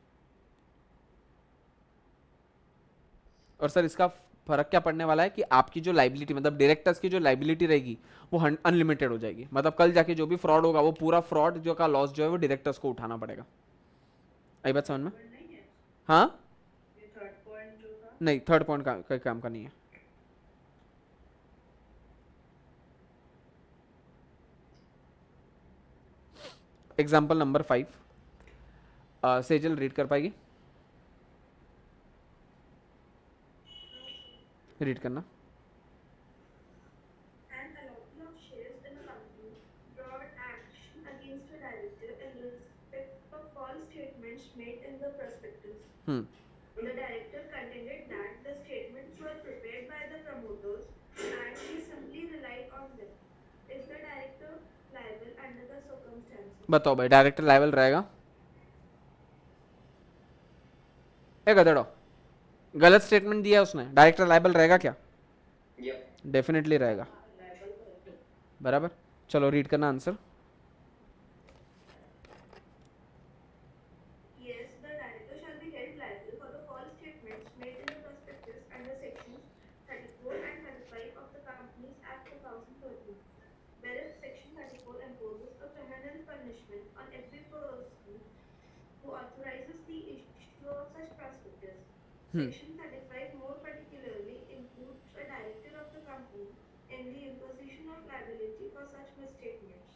और सर इसका फर्क क्या पड़ने वाला है कि आपकी जो लाइबिलिटी मतलब डायरेक्टर्स की जो लाइबिलिटी रहेगी वो अनलिमिटेड हो जाएगी. मतलब कल जाके जो भी फ्रॉड होगा वो पूरा फ्रॉड जो का लॉस जो है वो डायरेक्टर्स को उठाना पड़ेगा. आई बात समझ में?
नहीं है
हाँ
ये थर्ड पॉइंट जो था.
नहीं, थर्ड पॉइंट का काम का नहीं है. एग्जाम्पल नंबर 5 सेजल रीड कर पाएगी? रीड करना.
An allotment of shares in a company brought action against a director in respect of false statements made in the prospectus. The director contended that the statements were prepared by the promoters and he simply relied on them. Is the director liable under the circumstances?
बताओ भाई, director liable रहेगा? ए गधेड़ो, गलत statement दिया उसने, director liable रहेगा क्या? Definitely रहेगा. बराबर. चलो रीड करना answer.
Yes, the director shall be held liable for the false statements made in the prospectus under sections 34 and 35 of the Companies Act 2013, whereas section 34 imposes a criminal punishment on every person who authorizes the issue of such prospectus. Section 35 more particularly includes a director of the company in the imposition of liability for such misstatements.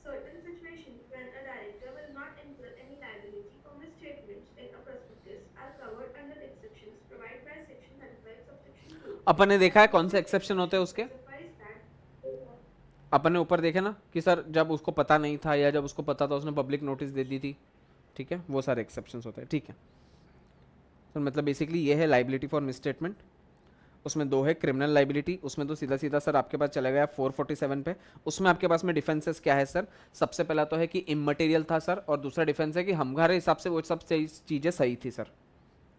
Certain situations when a director will not incur any liability for misstatements in a prospectus are covered under exceptions provided by section 35 subsection 2.
अपन ने देखा है कौन से exception होते हैं उसके.
Suffice that
अपन ने ऊपर देखे ना कि सर जब उसको पता नहीं था या जब उसको पता था उसने पब्लिक नोटिस दे दी थी. ठीक है, वो सारे एक्सेप्शंस होते हैं. ठीक है, तो मतलब बेसिकली ये है लाइबिलिटी फॉर मिसस्टेटमेंट. उसमें 2 है क्रिमिनल लाइबिलिटी. उसमें तो सीधा सीधा सर आपके पास चला गया 447 पे. उसमें आपके पास में डिफेंसेस क्या है सर? सबसे पहला तो है कि इमटेरियल था सर, और दूसरा डिफेंस है कि हमारे हिसाब से वो सब चीज़ें सही थी सर.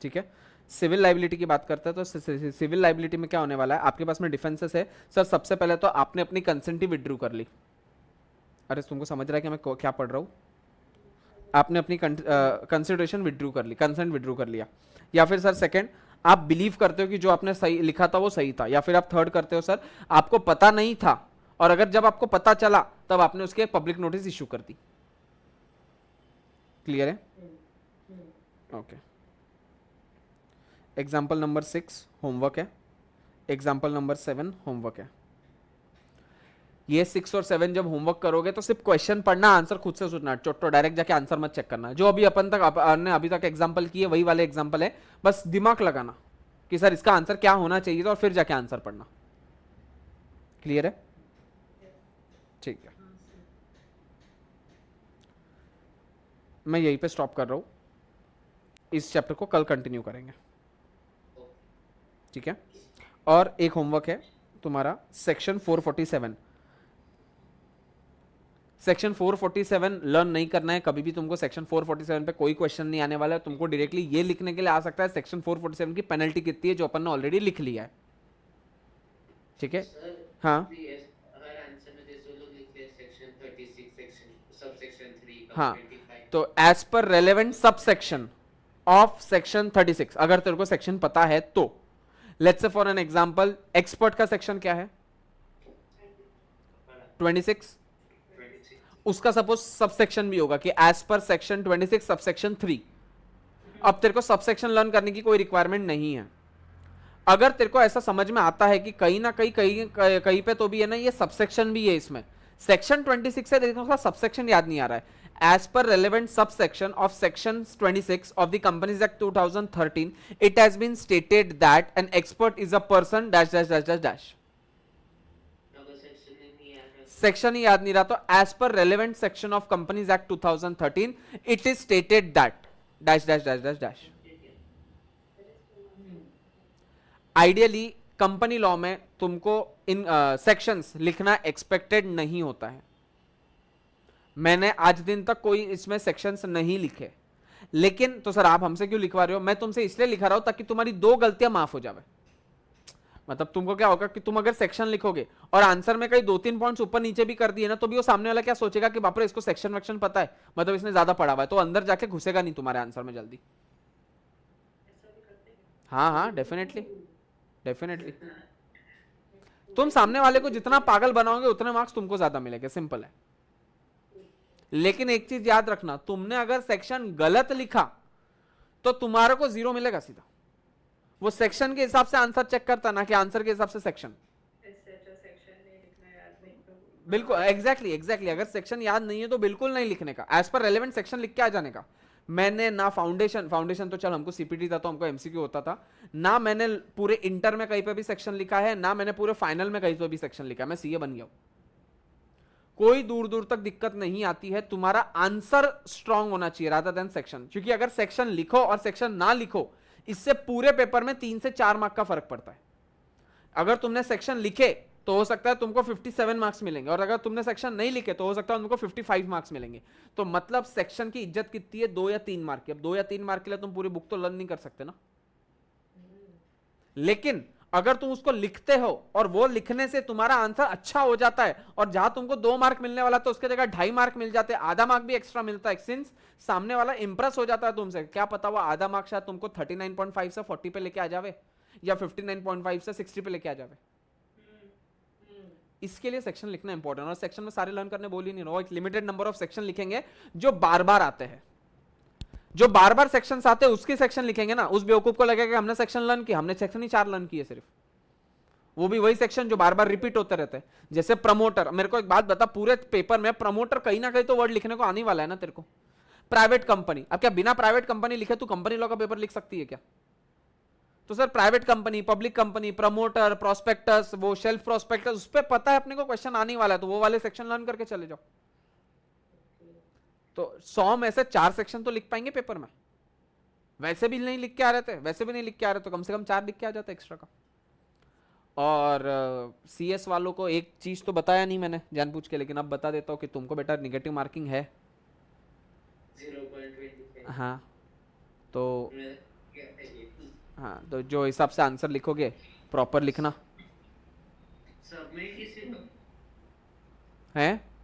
ठीक है. सिविल लाइबिलिटी की बात करते हैं तो सिविल लाइबिलिटी में क्या होने वाला है? आपके पास में डिफेंसेस है सर. सबसे पहले तो आपने अपनी कंसेंट ही विड्रू कर ली. अरे तुमको समझ रहा है कि मैं क्या पढ़ रहा हूँ? आपने अपनी कंसिडरेशन विड्रू कर ली, कंसेंट विड्रू कर लिया. या फिर सर सेकंड, आप बिलीव करते हो कि जो आपने सही लिखा था वो सही था. या फिर आप थर्ड करते हो सर आपको पता नहीं था, और अगर जब आपको पता चला तब आपने उसके पब्लिक नोटिस इशू कर दी. क्लियर है? ओके. एग्जाम्पल नंबर 6 होमवर्क है. एग्जाम्पल नंबर 7 होमवर्क है. ये 6 और 7 जब होमवर्क करोगे तो सिर्फ क्वेश्चन पढ़ना, आंसर खुद से सोचना. चोट्टो डायरेक्ट जाके आंसर मत चेक करना. जो अभी अपन ने अभी तक एग्जांपल किए वही वाले एग्जांपल है. बस दिमाग लगाना कि सर इसका आंसर क्या होना चाहिए था, और फिर जाके आंसर पढ़ना. क्लियर है? ठीक है, मैं यहीं पे स्टॉप कर रहा हूं. इस चैप्टर को कल कंटिन्यू करेंगे. ठीक है. और एक होमवर्क है तुम्हारा सेक्शन 447. सेक्शन 447 लर्न नहीं करना है कभी भी. तुमको सेक्शन 447 पे कोई क्वेश्चन नहीं आने वाला है. तुमको डायरेक्टली ये लिखने के लिए आ सकता है सेक्शन 447 की पेनल्टी कितनी है, जो अपन ने ऑलरेडी लिख लिया है. ठीक है. हाँ
हर आंसर में जैसे वो लोग लिखते हैं सेक्शन 36 सेक्शन सबसेक्शन 3
हाँ,
25.
तो as per relevant subsection of section 36 अगर तेरे को सेक्शन पता है तो. Let's say for an example expert का सेक्शन क्या है? 26,
26.
उसका सपोज सबसेक्शन भी होगा कि एज पर सेक्शन 26 सबसेक्शन 3। अब तेरे को सबसेक्शन लर्न करने की कोई रिक्वायरमेंट नहीं है। अगर तेरे को ऐसा समझ में आता है कि कहीं ना कहीं पे तो भी है ना ये सबसेक्शन भी है, इसमें सेक्शन 26 है लेकिन उसका सबसेक्शन याद नहीं आ रहा है, as per relevant subsection of section 26 of the Companies Act 2013 it has been stated that an expert is a person dash dash dash dash dash।
अगर सेक्शन नहीं आ रहा
सेक्शन ही याद नहीं रहा तो as per relevant section of Companies Act 2013 it is stated that dash dash dash dash dash। Ideally company law में तुमको इन sections लिखना एक्सपेक्टेड नहीं होता है। मैंने आज दिन तक कोई इसमें सेक्शंस नहीं लिखे, लेकिन तो सर आप हमसे क्यों लिखवा रहे हो? मैं तुमसे इसलिए लिखा रहा हूं ताकि तुम्हारी 2 गलतियां माफ हो जावे। मतलब तुमको क्या होगा कि तुम अगर सेक्शन लिखोगे और आंसर में कई 2-3 पॉइंट्स ऊपर नीचे भी कर दिए ना, तो भी वो सामने वाला क्या सोचेगा कि बाप रे इसको सेक्शन वेक्शन पता है, मतलब इसने ज्यादा पढ़ा हुआ है, तो अंदर जाके घुसेगा नहीं तुम्हारे आंसर में जल्दी। हाँ हाँ डेफिनेटली डेफिनेटली, तुम सामने वाले को जितना पागल बनाओगे उतने मार्क्स तुमको ज्यादा मिलेंगे, सिंपल है। लेकिन एक चीज याद रखना, तुमने अगर सेक्शन गलत लिखा तो तुम्हारे को 0 मिलेगा सीधा। वो सेक्शन के हिसाब से आंसर चेक करता ना कि आंसर के हिसाब से सेक्शन। बिल्कुल एग्जैक्टली अगर सेक्शन याद नहीं है तो बिल्कुल नहीं लिखने का, एज पर रेलेवेंट सेक्शन लिख के आ जाने का। मैंने ना फाउंडेशन तो चल हमको सीपीटी था तो हमको एमसीक्यू होता था ना, मैंने पूरे इंटर में कहीं पे भी सेक्शन लिखा है ना, मैंने पूरे फाइनल में कहीं पे भी सेक्शन लिखा है, मैं सीए बन गया हूं। कोई दूर दूर तक दिक्कत नहीं आती है, तुम्हारा आंसर स्ट्रांग होना चाहिए रादर देन सेक्शन। क्योंकि अगर सेक्शन लिखो और सेक्शन ना लिखो, इससे पूरे पेपर में 3 से 4 मार्क का फर्क पड़ता है। अगर तुमने सेक्शन लिखे तो हो सकता है तुमको 57 मार्क्स मिलेंगे, और अगर तुमने सेक्शन नहीं लिखे तो हो सकता है तुमको 55 मार्क्स मिलेंगे। तो मतलब सेक्शन की इज्जत कितनी है? 2 या 3 मार्क की। अब 2 या 3 मार्क के लिए तुम पूरी बुक तो लर्न नहीं कर सकते ना, लेकिन अगर तुम उसको लिखते हो और वो लिखने से तुम्हारा आंसर अच्छा हो जाता है, और जहां तुमको 2 मार्क मिलने वाला तो उसके जगह 2.5 मार्क मिल जाते हैं, आधा मार्क भी एक्स्ट्रा मिलता है, सिंस सामने वाला इंप्रेस हो जाता है तुमसे। क्या पता वो आधा मार्क शायद तुमको 39.5 से 40 पे लेके आ जावे, या 59.5 से 60 पे लेके आ जावे। इसके लिए सेक्शन लिखना इंपॉर्टेंट, और सेक्शन में सारे लर्न करने बोल ही नहीं रहा, एक लिमिटेड नंबर ऑफ सेक्शन लिखेंगे जो बार बार आते हैं। जो बार बार सेक्शन आते हैं उसके सेक्शन लिखेंगे ना, उस बेवकूफ को लगेगा कि हमने सेक्शन लर्न किया, हमने सेक्शन ही 4 लर्न किए सिर्फ, वो भी वही सेक्शन जो बार बार रिपीट होते रहते हैं। जैसे प्रमोटर, मेरे को एक बात बता, पूरे पेपर में प्रमोटर कहीं ना कहीं तो वर्ड लिखने को आने वाला है ना तेरे को। प्राइवेट कंपनी, अब क्या बिना प्राइवेट कंपनी लिखे तू कंपनी लॉ का पेपर लिख सकती है क्या? तो sir private company, public company, promoter, prospectus, वो शेल्फ प्रोस्पेक्टस, उस पर पता है अपने को क्वेश्चन आने वाला है, तो वो वाले सेक्शन लर्न करके चले जाओ। तो 100 में से 4 सेक्शन तो लिख पाएंगे पेपर में। वैसे भी नहीं लिख के आ रहे थे, वैसे भी नहीं लिख के आ रहे तो कम से कम 4 लिख के आ जाता एक्स्ट्रा का। और सीएस वालों को एक चीज तो बताया नहीं मैंने जानबूझ के, लेकिन अब बता देता हूँ कि तुमको बेटा निगेटिव मार्किंग है
0.25।
हाँ, तो हाँ तो जो हिसाब से आंसर लिखोगे प्रॉपर लिखना
सब में किसी
है।